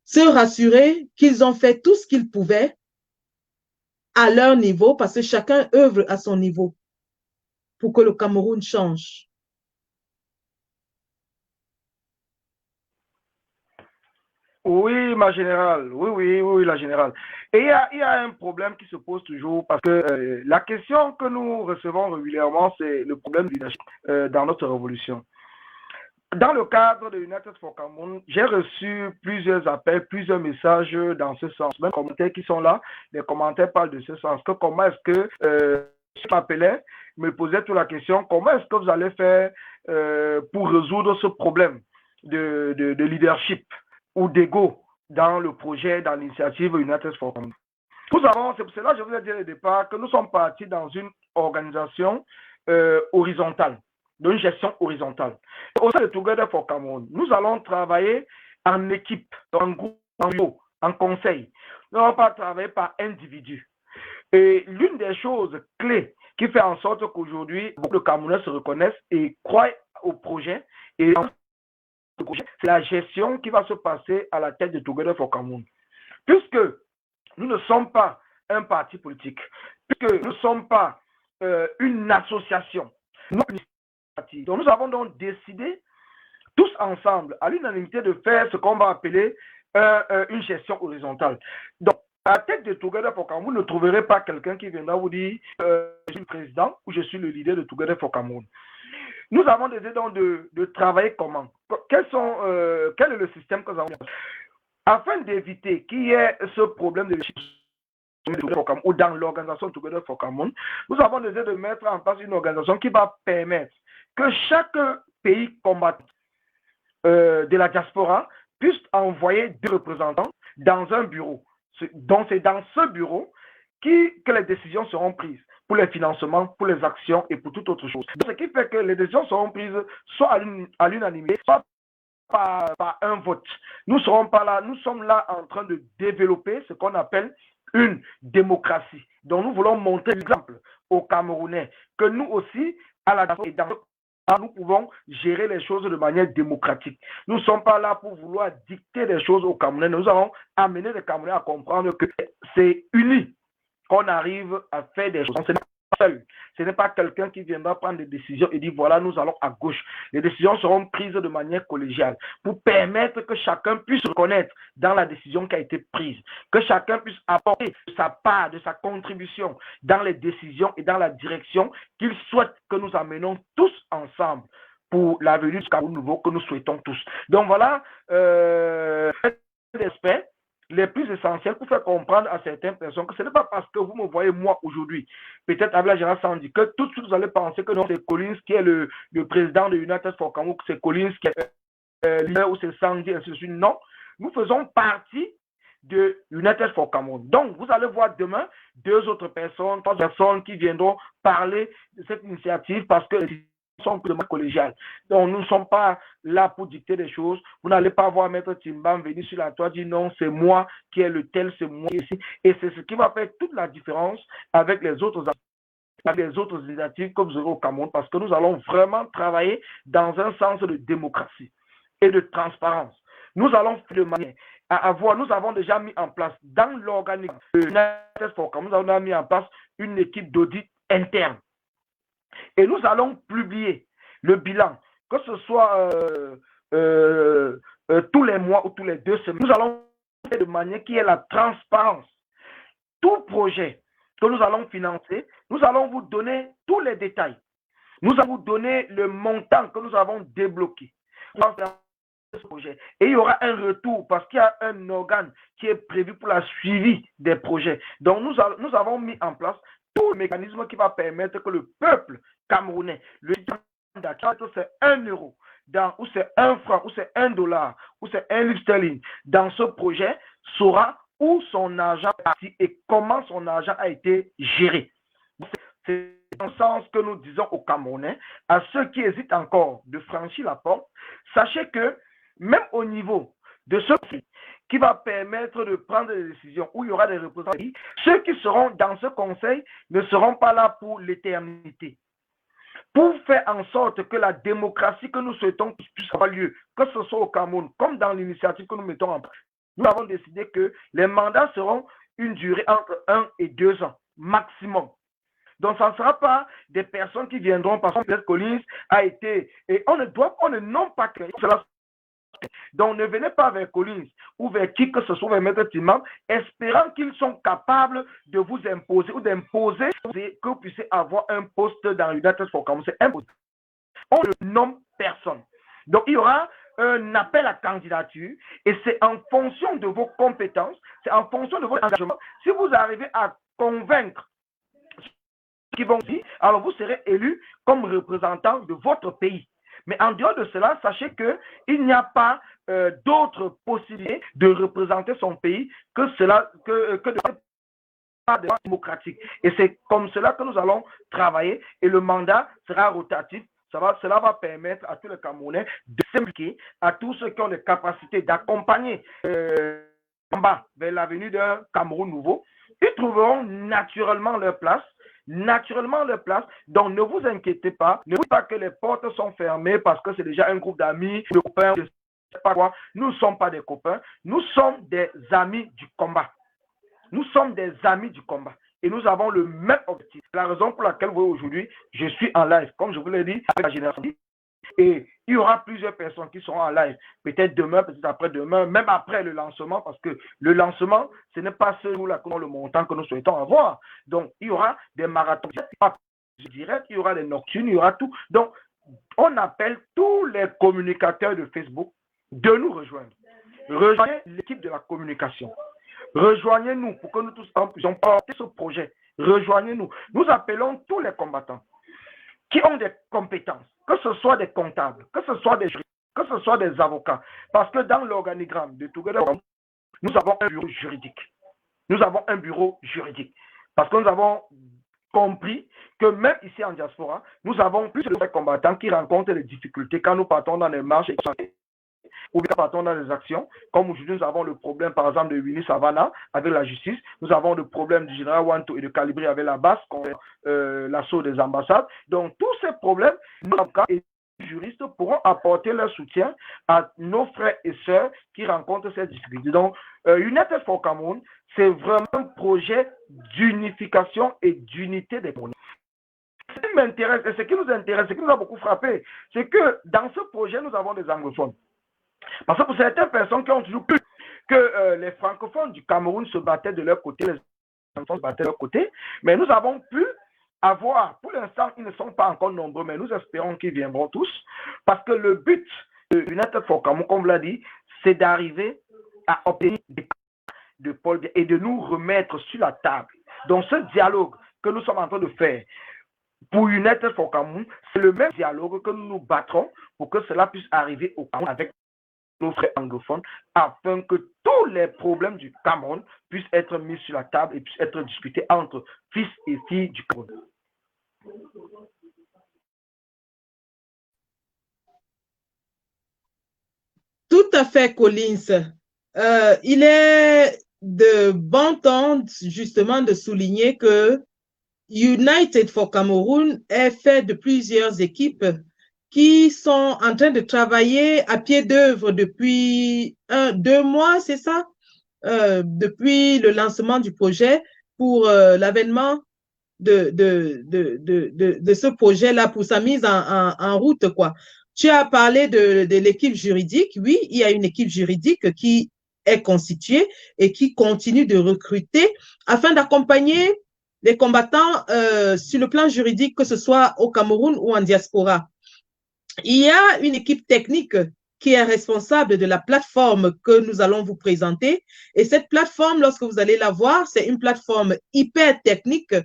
se rassurer qu'ils ont fait tout ce qu'ils pouvaient à leur niveau parce que chacun œuvre à son niveau pour que le Cameroun change. Oui, ma générale. Oui, la générale. Et il y a un problème qui se pose toujours parce que la question que nous recevons régulièrement, c'est le problème du leadership dans notre révolution. Dans le cadre de United for Cameroon, j'ai reçu plusieurs appels, plusieurs messages dans ce sens. Même les commentaires qui sont là, les commentaires parlent de ce sens. Que comment est-ce que je m'appelais, me posait toute la question, comment est-ce que vous allez faire pour résoudre ce problème de leadership ou d'ego dans le projet, dans l'initiative United for Cameroon. C'est pour cela que je vous ai dit au départ que nous sommes partis dans une organisation horizontale, d'une gestion horizontale. Au sein de Together for Cameroon, nous allons travailler en équipe, en groupe, en bureau, en conseil. Nous n'allons pas travailler par individu. Et l'une des choses clés qui fait en sorte qu'aujourd'hui, beaucoup de Camerounais se reconnaissent et croient au projet, et c'est la gestion qui va se passer à la tête de Together for Cameroon. Puisque nous ne sommes pas un parti politique, puisque nous ne sommes pas une association. Donc nous avons donc décidé tous ensemble, à l'unanimité, de faire ce qu'on va appeler une gestion horizontale. Donc, à la tête de Together for Cameroon, vous ne trouverez pas quelqu'un qui viendra vous dire je suis le président ou je suis le leader de Together for Cameroon. Nous avons décidé donc de travailler comment? Quel est le système que nous avons? Afin d'éviter qu'il y ait ce problème de ou dans l'organisation Together for Cameroon, nous avons décidé de mettre en place une organisation qui va permettre que chaque pays combattant de la diaspora puisse envoyer des représentants dans un bureau. Donc c'est dans ce bureau que les décisions seront prises pour les financements, pour les actions et pour toute autre chose. Donc, ce qui fait que les décisions seront prises soit à l'unanimité, soit par un vote. Nous ne serons pas là, nous sommes là en train de développer ce qu'on appelle une démocratie. Donc nous voulons montrer l'exemple aux Camerounais que nous aussi, à la nous pouvons gérer les choses de manière démocratique. Nous ne sommes pas là pour vouloir dicter des choses aux Camerounais. Nous allons amener les Camerounais à comprendre que c'est uni qu'on arrive à faire des choses. Ce n'est pas seul. Ce n'est pas quelqu'un qui viendra prendre des décisions et dire voilà, nous allons à gauche. Les décisions seront prises de manière collégiale pour permettre que chacun puisse reconnaître dans la décision qui a été prise, que chacun puisse apporter sa part, de sa contribution dans les décisions et dans la direction qu'il souhaite que nous amenons tous ensemble pour l'avenir du Cameroun nouveau que nous souhaitons tous. Donc voilà l'aspect les plus essentiels pour faire comprendre à certaines personnes que ce n'est pas parce que vous me voyez moi aujourd'hui, peut-être avec la générale Sandy, que tout de suite vous allez penser que non, c'est Collins qui est le président de United for Cameroun, que c'est Collins qui est leader ou c'est Sandy, ainsi de suite. Non, nous faisons partie de United for Cameroun. Donc, vous allez voir demain 2 autres personnes, 3 personnes qui viendront parler de cette initiative parce que sont purement collégiales. Donc, nous ne sommes pas là pour dicter des choses. Vous n'allez pas voir Maître Timbam venir sur la toile dire non, c'est moi qui est le tel, c'est moi ici. Et c'est ce qui va faire toute la différence avec les autres initiatives que vous aurez au Cameroun, parce que nous allons vraiment travailler dans un sens de démocratie et de transparence. Nous allons faire de manière à avoir, nous avons déjà mis en place dans l'organigramme de United for Cameroun, nous avons mis en place une équipe d'audit interne. Et nous allons publier le bilan, que ce soit tous les mois ou tous les 2 semaines. Nous allons faire de manière qu'il y ait la transparence. Tout projet que nous allons financer, nous allons vous donner tous les détails. Nous allons vous donner le montant que nous avons débloqué. Projet. Et il y aura un retour parce qu'il y a un organe qui est prévu pour la suivi des projets. Donc nous avons mis en place tout le mécanisme qui va permettre que le peuple camerounais, le d'accord, c'est 1 euro, ou c'est 1 franc, ou c'est $1, ou c'est 1 livre sterling, dans ce projet, saura où son argent est parti et comment son argent a été géré. C'est dans le sens que nous disons aux Camerounais, à ceux qui hésitent encore de franchir la porte, sachez que même au niveau de ce qui va permettre de prendre des décisions où il y aura des représentants, ceux qui seront dans ce conseil ne seront pas là pour l'éternité. Pour faire en sorte que la démocratie que nous souhaitons puisse avoir lieu, que ce soit au Cameroun, comme dans l'initiative que nous mettons en place, nous avons décidé que les mandats seront une durée entre 1 et 2 ans, maximum. Donc, ça ne sera pas des personnes qui viendront parce que Collins a été... Et on ne nomme pas que cela. Donc, ne venez pas vers Collins ou vers qui que ce soit, vers Maître Timbam, espérant qu'ils sont capables de vous imposer ou d'imposer que vous puissiez avoir un poste dans United for Cameroun. C'est impossible. On ne nomme personne. Donc, il y aura un appel à candidature et c'est en fonction de vos compétences, c'est en fonction de votre engagement. Si vous arrivez à convaincre ceux qui vont dire, alors vous serez élu comme représentant de votre pays. Mais en dehors de cela, sachez qu'il n'y a pas d'autres possibilités de représenter son pays que de démocratique. Et c'est comme cela que nous allons travailler et le mandat sera rotatif. Cela va permettre à tous les Camerounais de s'impliquer, à tous ceux qui ont les capacités d'accompagner vers l'avenue d'un Cameroun nouveau. Ils trouveront naturellement leur place. Donc ne vous inquiétez pas. Ne dites pas que les portes sont fermées parce que c'est déjà un groupe d'amis, de copains, je ne sais pas quoi. Nous ne sommes pas des copains. Nous sommes des amis du combat. Nous sommes des amis du combat. Et nous avons le même objectif. La raison pour laquelle vous voyez aujourd'hui, je suis en live, comme je vous l'ai dit, avec la génération. Et il y aura plusieurs personnes qui seront en live. Peut-être demain, peut-être après-demain, même après le lancement, parce que le lancement, ce n'est pas ce jour-là que le montant que nous souhaitons avoir. Donc, il y aura des marathons directs, il y aura des nocturnes, il y aura tout. Donc, on appelle tous les communicateurs de Facebook de nous rejoindre. Rejoignez l'équipe de la communication. Rejoignez-nous pour que nous tous puissions porter ce projet. Rejoignez-nous. Nous appelons tous les combattants qui ont des compétences, que ce soit des comptables, que ce soit des juristes, que ce soit des avocats. Parce que dans l'organigramme de Together, nous avons un bureau juridique. Nous avons un bureau juridique. Parce que nous avons compris que même ici en diaspora, nous avons plus de combattants qui rencontrent des difficultés quand nous partons dans les marches ou bien partons dans les actions. Comme aujourd'hui, nous avons le problème, par exemple, de Winnie Savannah avec la justice. Nous avons le problème du général Wanto et de Calibri avec la BAS, l'assaut des ambassades. Donc, tous ces problèmes, nos avocats et les juristes pourront apporter leur soutien à nos frères et sœurs qui rencontrent ces difficultés. Donc, United for Cameroun, c'est vraiment un projet d'unification et d'unité des Camerounais. Ce qui m'intéresse et ce qui nous intéresse, ce qui nous a beaucoup frappé, c'est que dans ce projet, nous avons des anglophones. Parce que pour certaines personnes qui ont toujours cru que les francophones du Cameroun se battaient de leur côté, les anglophones se battaient de leur côté, mais nous avons pu avoir, pour l'instant, ils ne sont pas encore nombreux, mais nous espérons qu'ils viendront tous, parce que le but de United for Cameroun, comme vous l'a dit, c'est d'arriver à obtenir des de Paul et de nous remettre sur la table. Donc ce dialogue que nous sommes en train de faire pour United for Cameroun, c'est le même dialogue que nous nous battrons pour que cela puisse arriver au Cameroun avec nos frères anglophones, afin que tous les problèmes du Cameroun puissent être mis sur la table et puissent être discutés entre fils et filles du Cameroun. Tout à fait, Collins. Il est de bon temps, justement, de souligner que United for Cameroun est fait de plusieurs équipes qui sont en train de travailler à pied d'œuvre depuis 2 mois, c'est ça? Depuis le lancement du projet pour l'avènement de ce projet-là, pour sa mise en route, quoi. Tu as parlé de l'équipe juridique. Oui, il y a une équipe juridique qui est constituée et qui continue de recruter afin d'accompagner les combattants sur le plan juridique, que ce soit au Cameroun ou en diaspora. Il y a une équipe technique qui est responsable de la plateforme que nous allons vous présenter. Et cette plateforme, lorsque vous allez la voir, c'est une plateforme hyper technique,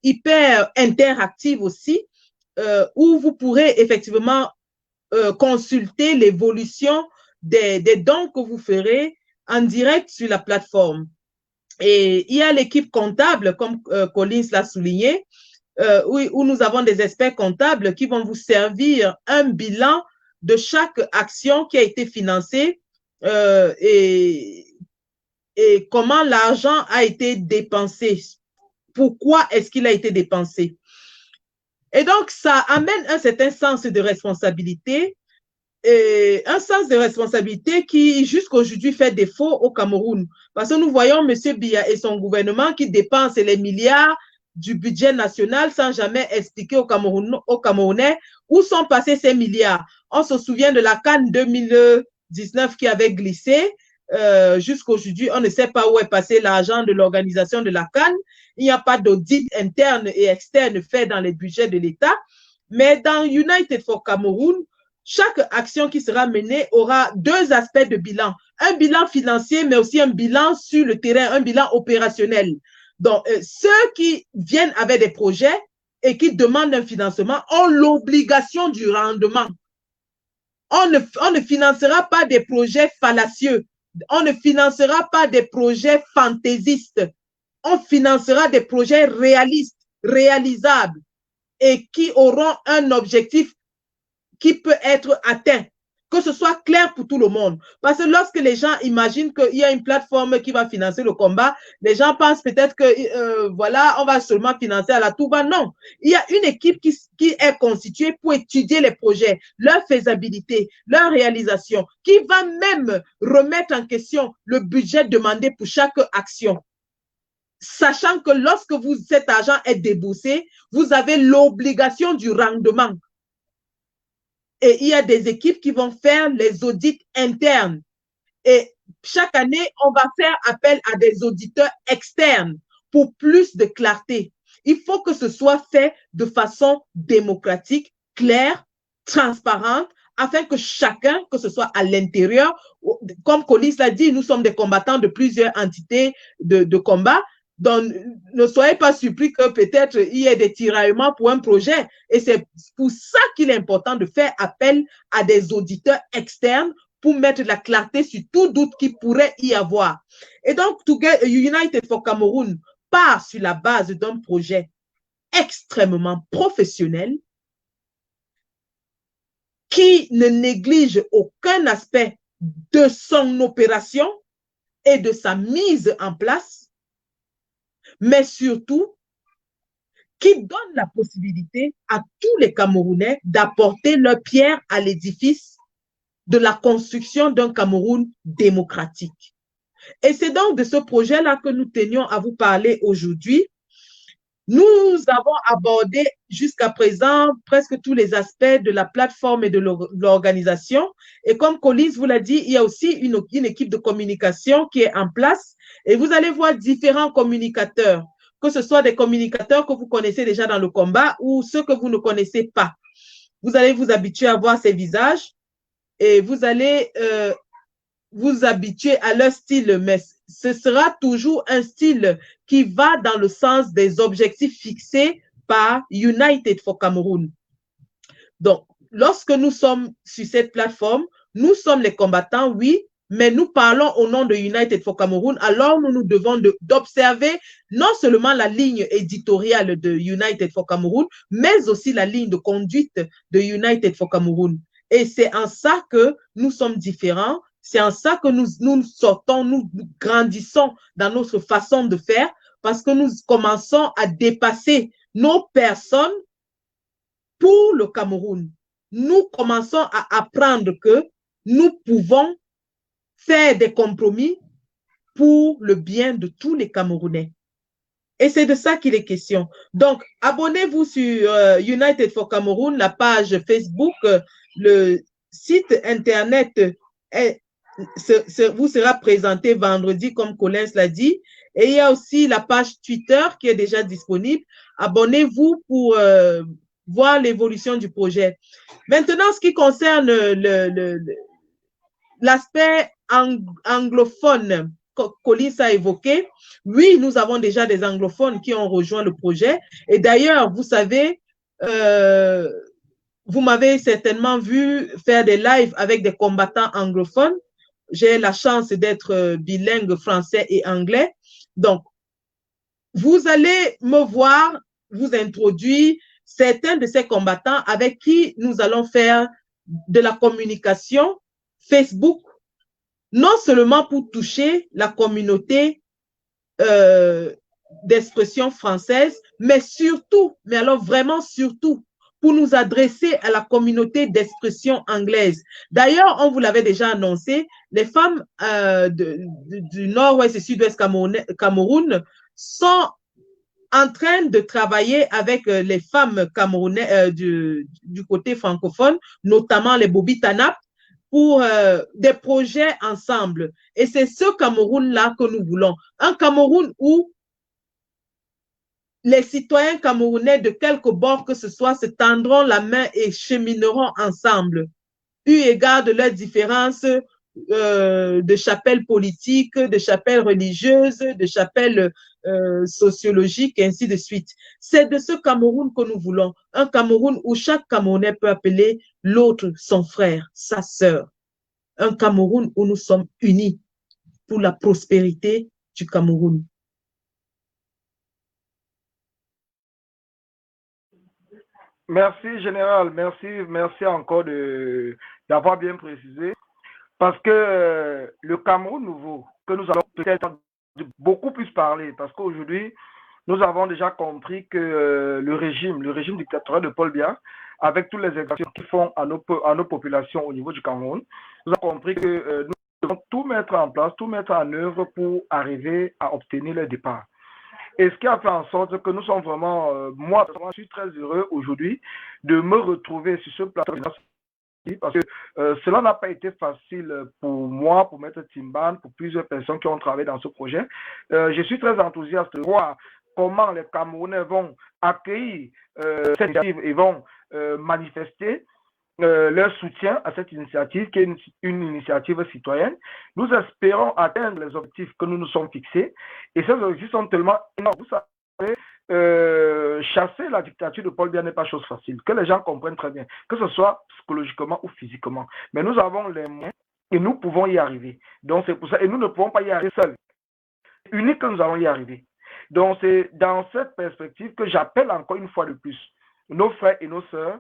hyper interactive aussi, où vous pourrez effectivement consulter l'évolution des dons que vous ferez en direct sur la plateforme. Et il y a l'équipe comptable, comme Collins l'a souligné, où nous avons des experts comptables qui vont vous servir un bilan de chaque action qui a été financée et comment l'argent a été dépensé. Pourquoi est-ce qu'il a été dépensé? Et donc, ça amène un certain sens de responsabilité, un sens de responsabilité qui, jusqu'aujourd'hui, fait défaut au Cameroun. Parce que nous voyons M. Biya et son gouvernement qui dépensent les milliards du budget national sans jamais expliquer aux Camerounais où sont passés ces milliards. On se souvient de la CAN 2019 qui avait glissé. Jusqu'aujourd'hui, on ne sait pas où est passé l'argent de l'organisation de la CAN. Il n'y a pas d'audit interne et externe fait dans les budgets de l'État. Mais dans United for Cameroun, chaque action qui sera menée aura deux aspects de bilan. Un bilan financier, mais aussi un bilan sur le terrain, un bilan opérationnel. Donc, ceux qui viennent avec des projets et qui demandent un financement ont l'obligation du rendement. On ne financera pas des projets fallacieux. On ne financera pas des projets fantaisistes. On financera des projets réalistes, réalisables et qui auront un objectif qui peut être atteint, que ce soit clair pour tout le monde. Parce que lorsque les gens imaginent qu'il y a une plateforme qui va financer le combat, les gens pensent peut-être que voilà, on va seulement financer à la tout va. Non, il y a une équipe qui est constituée pour étudier les projets, leur faisabilité, leur réalisation, qui va même remettre en question le budget demandé pour chaque action. Sachant que lorsque cet argent est déboursé, vous avez l'obligation du rendement. Et il y a des équipes qui vont faire les audits internes. Et chaque année, on va faire appel à des auditeurs externes pour plus de clarté. Il faut que ce soit fait de façon démocratique, claire, transparente, afin que chacun, que ce soit à l'intérieur, comme Colis l'a dit, nous sommes des combattants de plusieurs entités de combat. Donc, ne soyez pas surpris que peut-être il y ait des tiraillements pour un projet. Et c'est pour ça qu'il est important de faire appel à des auditeurs externes pour mettre de la clarté sur tout doute qu'il pourrait y avoir. Et donc, United for Cameroon part sur la base d'un projet extrêmement professionnel qui ne néglige aucun aspect de son opération et de sa mise en place, mais surtout qui donne la possibilité à tous les Camerounais d'apporter leur pierre à l'édifice de la construction d'un Cameroun démocratique. Et c'est donc de ce projet-là que nous tenions à vous parler aujourd'hui. Nous avons abordé jusqu'à présent presque tous les aspects de la plateforme et de l'organisation. Et comme Collins vous l'a dit, il y a aussi une équipe de communication qui est en place. Et vous allez voir différents communicateurs, que ce soit des communicateurs que vous connaissez déjà dans le combat ou ceux que vous ne connaissez pas. Vous allez vous habituer à voir ces visages et vous allez vous habituer à leur style, mais ce sera toujours un style qui va dans le sens des objectifs fixés par United for Cameroon. Donc, lorsque nous sommes sur cette plateforme, nous sommes les combattants, oui, mais nous parlons au nom de United for Cameroon, alors nous nous devons d'observer non seulement la ligne éditoriale de United for Cameroon, mais aussi la ligne de conduite de United for Cameroon. Et c'est en ça que nous sommes différents. C'est en ça que nous sortons, nous grandissons dans notre façon de faire parce que nous commençons à dépasser nos personnes pour le Cameroun. Nous commençons à apprendre que nous pouvons faire des compromis pour le bien de tous les Camerounais. Et c'est de ça qu'il est question. Donc, abonnez-vous sur United for Cameroon, la page Facebook, le site Internet vous sera présenté vendredi, comme Collins l'a dit. Et il y a aussi la page Twitter qui est déjà disponible. Abonnez-vous pour voir l'évolution du projet. Maintenant, ce qui concerne l'aspect anglophone, Collins a évoqué, oui, nous avons déjà des anglophones qui ont rejoint le projet. Et d'ailleurs, vous savez, vous m'avez certainement vu faire des lives avec des combattants anglophones. J'ai la chance d'être bilingue français et anglais. Donc, vous allez me voir, vous introduire certains de ces combattants avec qui nous allons faire de la communication Facebook, non seulement pour toucher la communauté d'expression française, mais surtout, mais alors vraiment surtout, pour nous adresser à la communauté d'expression anglaise. D'ailleurs, on vous l'avait déjà annoncé, les femmes du nord-ouest et sud-ouest Cameroun sont en train de travailler avec les femmes camerounaises du côté francophone, notamment les Bobi Tanap, pour des projets ensemble. Et c'est ce Cameroun-là que nous voulons. Un Cameroun où les citoyens camerounais de quelque bord que ce soit se tendront la main et chemineront ensemble eu égard de leurs différences de chapelles politiques, de chapelles religieuses, de chapelles sociologiques, et ainsi de suite. C'est de ce Cameroun que nous voulons. Un Cameroun où chaque Camerounais peut appeler l'autre son frère, sa sœur. Un Cameroun où nous sommes unis pour la prospérité du Cameroun. Merci, Général. Merci encore d'avoir bien précisé. Parce que le Cameroun nouveau, que nous allons peut-être beaucoup plus parler, parce qu'aujourd'hui, nous avons déjà compris que le régime dictatorial de Paul Biya, avec toutes les exactions qu'ils font à nos populations au niveau du Cameroun, nous avons compris que nous devons tout mettre en place, tout mettre en œuvre pour arriver à obtenir le départ. Et ce qui a fait en sorte que nous sommes vraiment, moi, je suis très heureux aujourd'hui de me retrouver sur ce plateau, parce que cela n'a pas été facile pour moi, pour Maître Timban, pour plusieurs personnes qui ont travaillé dans ce projet. Je suis très enthousiaste de voir comment les Camerounais vont accueillir cette initiative et vont manifester leur soutien à cette initiative qui est une initiative citoyenne. Nous espérons atteindre les objectifs que nous nous sommes fixés et ces objectifs sont tellement énormes. Vous savez, chasser la dictature de Paul Biya n'est pas chose facile, que les gens comprennent très bien, que ce soit psychologiquement ou physiquement. Mais nous avons les moyens et nous pouvons y arriver. Donc c'est pour ça, et nous ne pouvons pas y arriver seuls. C'est unique que nous allons y arriver. Donc c'est dans cette perspective que j'appelle encore une fois de plus nos frères et nos sœurs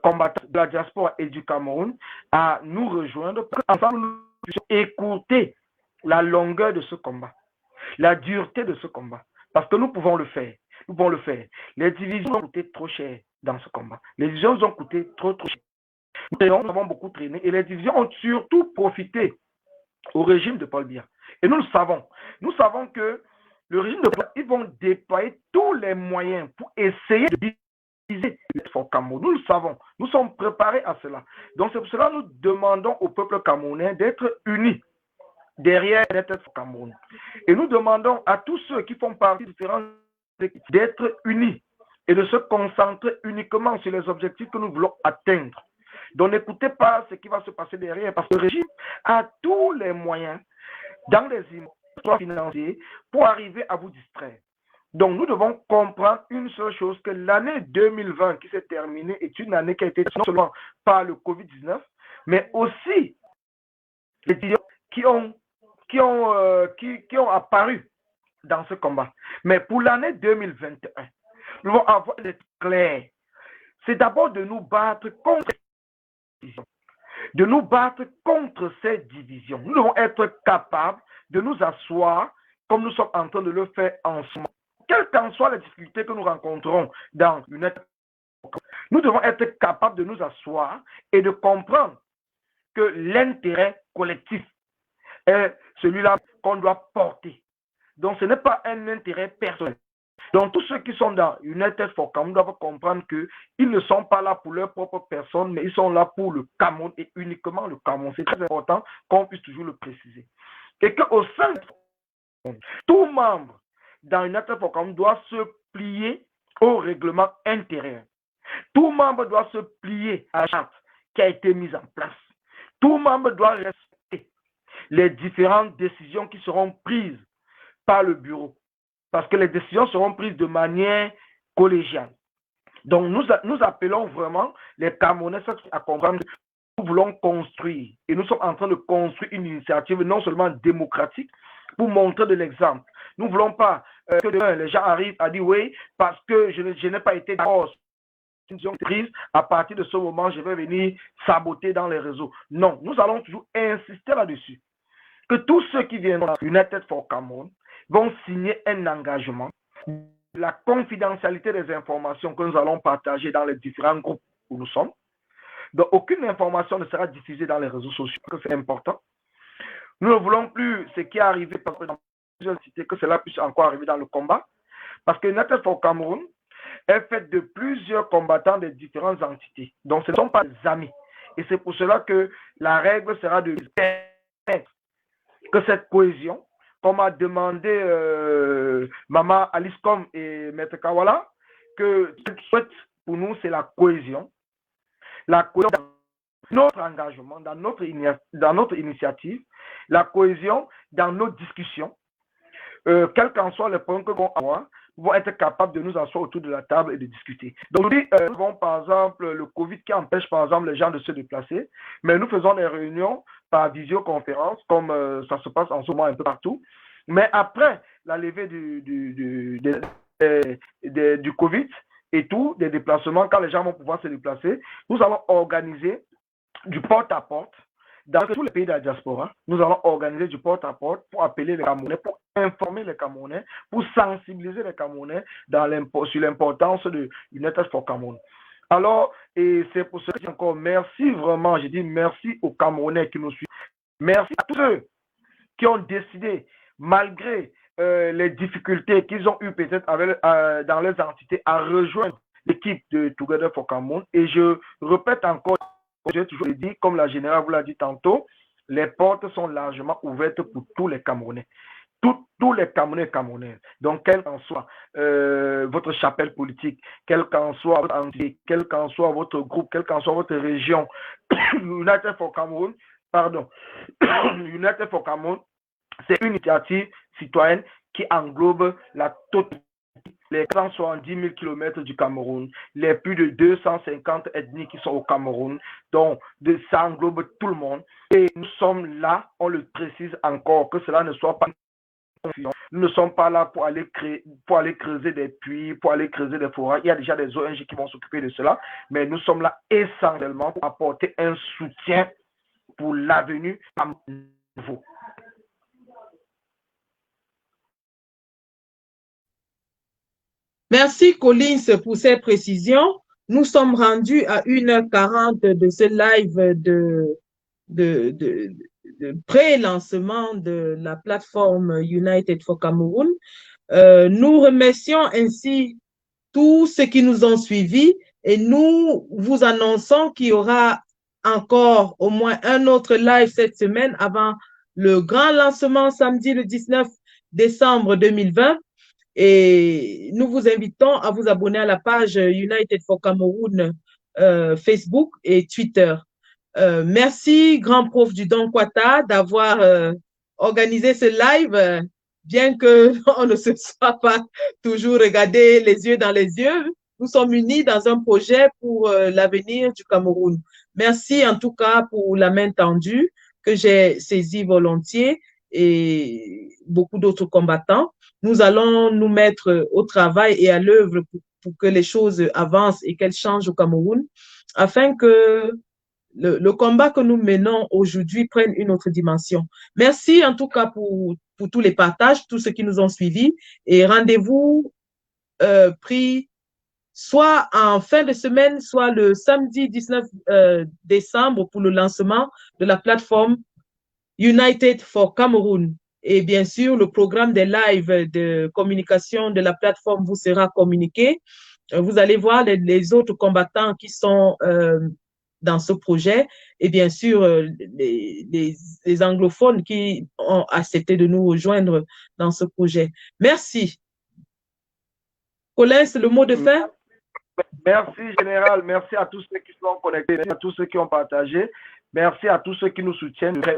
combattants de la diaspora et du Cameroun à nous rejoindre pour qu'ensemble nous puissions écouter la longueur de ce combat, la dureté de ce combat. Parce que nous pouvons le faire. Nous pouvons le faire. Les divisions ont coûté trop cher dans ce combat. Les divisions ont coûté trop cher. Nous avons beaucoup traîné et les divisions ont surtout profité au régime de Paul Biya. Et nous le savons. Nous savons que le régime de Paul Biya, ils vont déployer tous les moyens pour essayer de diviser le Cameroun. Nous le savons. Nous sommes préparés à cela. Donc c'est pour cela que nous demandons au peuple camerounais d'être unis derrière l'État du Cameroun. Et nous demandons à tous ceux qui font partie de différentes équipes d'être unis et de se concentrer uniquement sur les objectifs que nous voulons atteindre. Donc n'écoutez pas ce qui va se passer derrière, parce que le régime a tous les moyens dans les histoires financiers pour arriver à vous distraire. Donc nous devons comprendre une seule chose, que l'année 2020 qui s'est terminée est une année qui a été non seulement par le Covid-19, mais aussi les décisions qui ont apparu dans ce combat. Mais pour l'année 2021, nous devons avoir d'être clairs. C'est d'abord de nous battre contre ces divisions. De nous battre contre ces divisions. Nous devons être capables de nous asseoir comme nous sommes en train de le faire en ce moment. Quelles qu'en soient les difficultés que nous rencontrons dans une étape, nous devons être capables de nous asseoir et de comprendre que l'intérêt collectif est celui-là qu'on doit porter. Donc, ce n'est pas un intérêt personnel. Donc, tous ceux qui sont dans United for Cameroun doivent comprendre qu'ils ne sont pas là pour leur propre personne, mais ils sont là pour le Cameroun et uniquement le Cameroun. C'est très important qu'on puisse toujours le préciser. Et qu'au sein de tout membre dans United for Cameroun doit se plier au règlement intérieur. Tout membre doit se plier à la charte qui a été mise en place. Tout membre doit respecter les différentes décisions qui seront prises par le bureau, parce que les décisions seront prises de manière collégiale. Donc nous appelons vraiment les Camerounais à comprendre que nous voulons construire, et nous sommes en train de construire une initiative non seulement démocratique, pour montrer de l'exemple. Nous ne voulons pas que demain les gens arrivent à dire oui, parce que je n'ai pas été d'accord. Une décision prise, à partir de ce moment, je vais venir saboter dans les réseaux. Non, nous allons toujours insister là-dessus. Que tous ceux qui viennent à United for Cameroun vont signer un engagement. La confidentialité des informations que nous allons partager dans les différents groupes où nous sommes. Donc, aucune information ne sera diffusée dans les réseaux sociaux, c'est important. Nous ne voulons plus ce qui est arrivé dans plusieurs cités, que cela puisse encore arriver dans le combat. Parce que United for Cameroun est faite de plusieurs combattants des différentes entités. Donc, ce ne sont pas des amis. Et c'est pour cela que la règle sera de permettre que cette cohésion, comme a demandé Maman Aliscom et Maître Kawala, que ce qui souhaite pour nous, c'est la cohésion. La cohésion notre engagement, dans notre initiative, la cohésion dans nos discussions, quels qu'en soient les points que nous vont avoir, vont être capables de nous asseoir autour de la table et de discuter. Donc, nous avons par exemple le Covid qui empêche par exemple les gens de se déplacer, mais nous faisons des réunions par visioconférence, comme ça se passe en ce moment un peu partout. Mais après la levée du Covid et tout, des déplacements, quand les gens vont pouvoir se déplacer, nous allons organiser du porte-à-porte dans tous les pays de la diaspora. Nous allons organiser du porte-à-porte pour appeler les Camerounais, pour informer les Camerounais, pour sensibiliser les Camerounais sur l'importance de United for Cameroun. Alors, et c'est pour cela que encore merci vraiment, je dis merci aux Camerounais qui nous suivent. Merci à tous ceux qui ont décidé, malgré les difficultés qu'ils ont eues peut-être dans leurs entités, à rejoindre l'équipe de Together for Cameroun. Et je répète encore, j'ai toujours dit, comme la générale vous l'a dit tantôt, les portes sont largement ouvertes pour tous les Camerounais. Tous les Camerounais. Donc, quel qu'en soit votre chapelle politique, quel qu'en soit votre entité, quel qu'en soit votre groupe, quelle qu'en soit votre région, United for Cameroun, United for Cameroun, c'est une initiative citoyenne qui englobe la totalité, les 170 000 km du Cameroun, les plus de 250 ethnies qui sont au Cameroun. Donc, ça englobe tout le monde. Et nous sommes là, on le précise encore, que cela ne soit pas confusion. Nous ne sommes pas là pour aller creuser des puits, pour aller creuser des forêts. Il y a déjà des ONG qui vont s'occuper de cela, mais nous sommes là essentiellement pour apporter un soutien pour l'avenir à nouveau. Merci Collins pour ces précisions. Nous sommes rendus à 1h40 de ce live de pré-lancement de la plateforme United for Cameroun. Nous remercions ainsi tous ceux qui nous ont suivis et nous vous annonçons qu'il y aura encore au moins un autre live cette semaine avant le grand lancement samedi le 19 décembre 2020. Et nous vous invitons à vous abonner à la page United for Cameroun Facebook et Twitter. Merci, grand prof du Don Kwata, d'avoir organisé ce live, bien qu'on ne se soit pas toujours regardé les yeux dans les yeux. Nous sommes unis dans un projet pour l'avenir du Cameroun. Merci en tout cas pour la main tendue que j'ai saisie volontiers et beaucoup d'autres combattants. Nous allons nous mettre au travail et à l'œuvre pour que les choses avancent et qu'elles changent au Cameroun, afin que le combat que nous menons aujourd'hui prenne une autre dimension. Merci en tout cas pour tous les partages, tous ceux qui nous ont suivis, et rendez-vous pris soit en fin de semaine, soit le samedi 19 décembre pour le lancement de la plateforme United for Cameroun. Et bien sûr, le programme des lives de communication de la plateforme vous sera communiqué. Vous allez voir les autres combattants qui sont dans ce projet et bien sûr les anglophones qui ont accepté de nous rejoindre dans ce projet. Merci. Collins, le mot de fin? Merci, Général. Merci à tous ceux qui sont connectés, merci à tous ceux qui ont partagé. Merci à tous ceux qui nous soutiennent de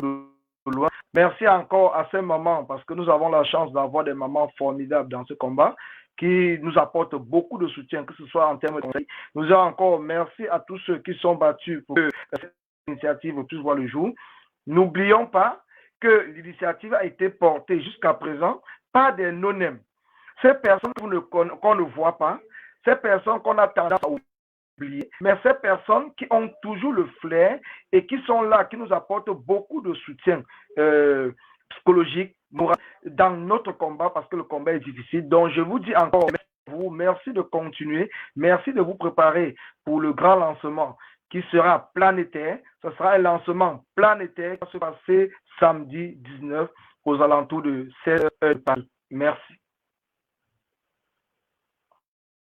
loin. Merci encore à ces mamans, parce que nous avons la chance d'avoir des mamans formidables dans ce combat qui nous apportent beaucoup de soutien, que ce soit en termes de conseils. Nous avons encore merci à tous ceux qui sont battus pour que cette initiative puisse voir le jour. N'oublions pas que l'initiative a été portée jusqu'à présent par des non-nèmes. Ces personnes qu'on ne voit pas, ces personnes qu'on a tendance à oublier, mais ces personnes qui ont toujours le flair et qui sont là, qui nous apportent beaucoup de soutien psychologique, moral, dans notre combat, parce que le combat est difficile. Donc, je vous dis encore merci de continuer, merci de vous préparer pour le grand lancement qui sera planétaire. Ce sera un lancement planétaire qui va se passer samedi 19 aux alentours de 16h. Merci.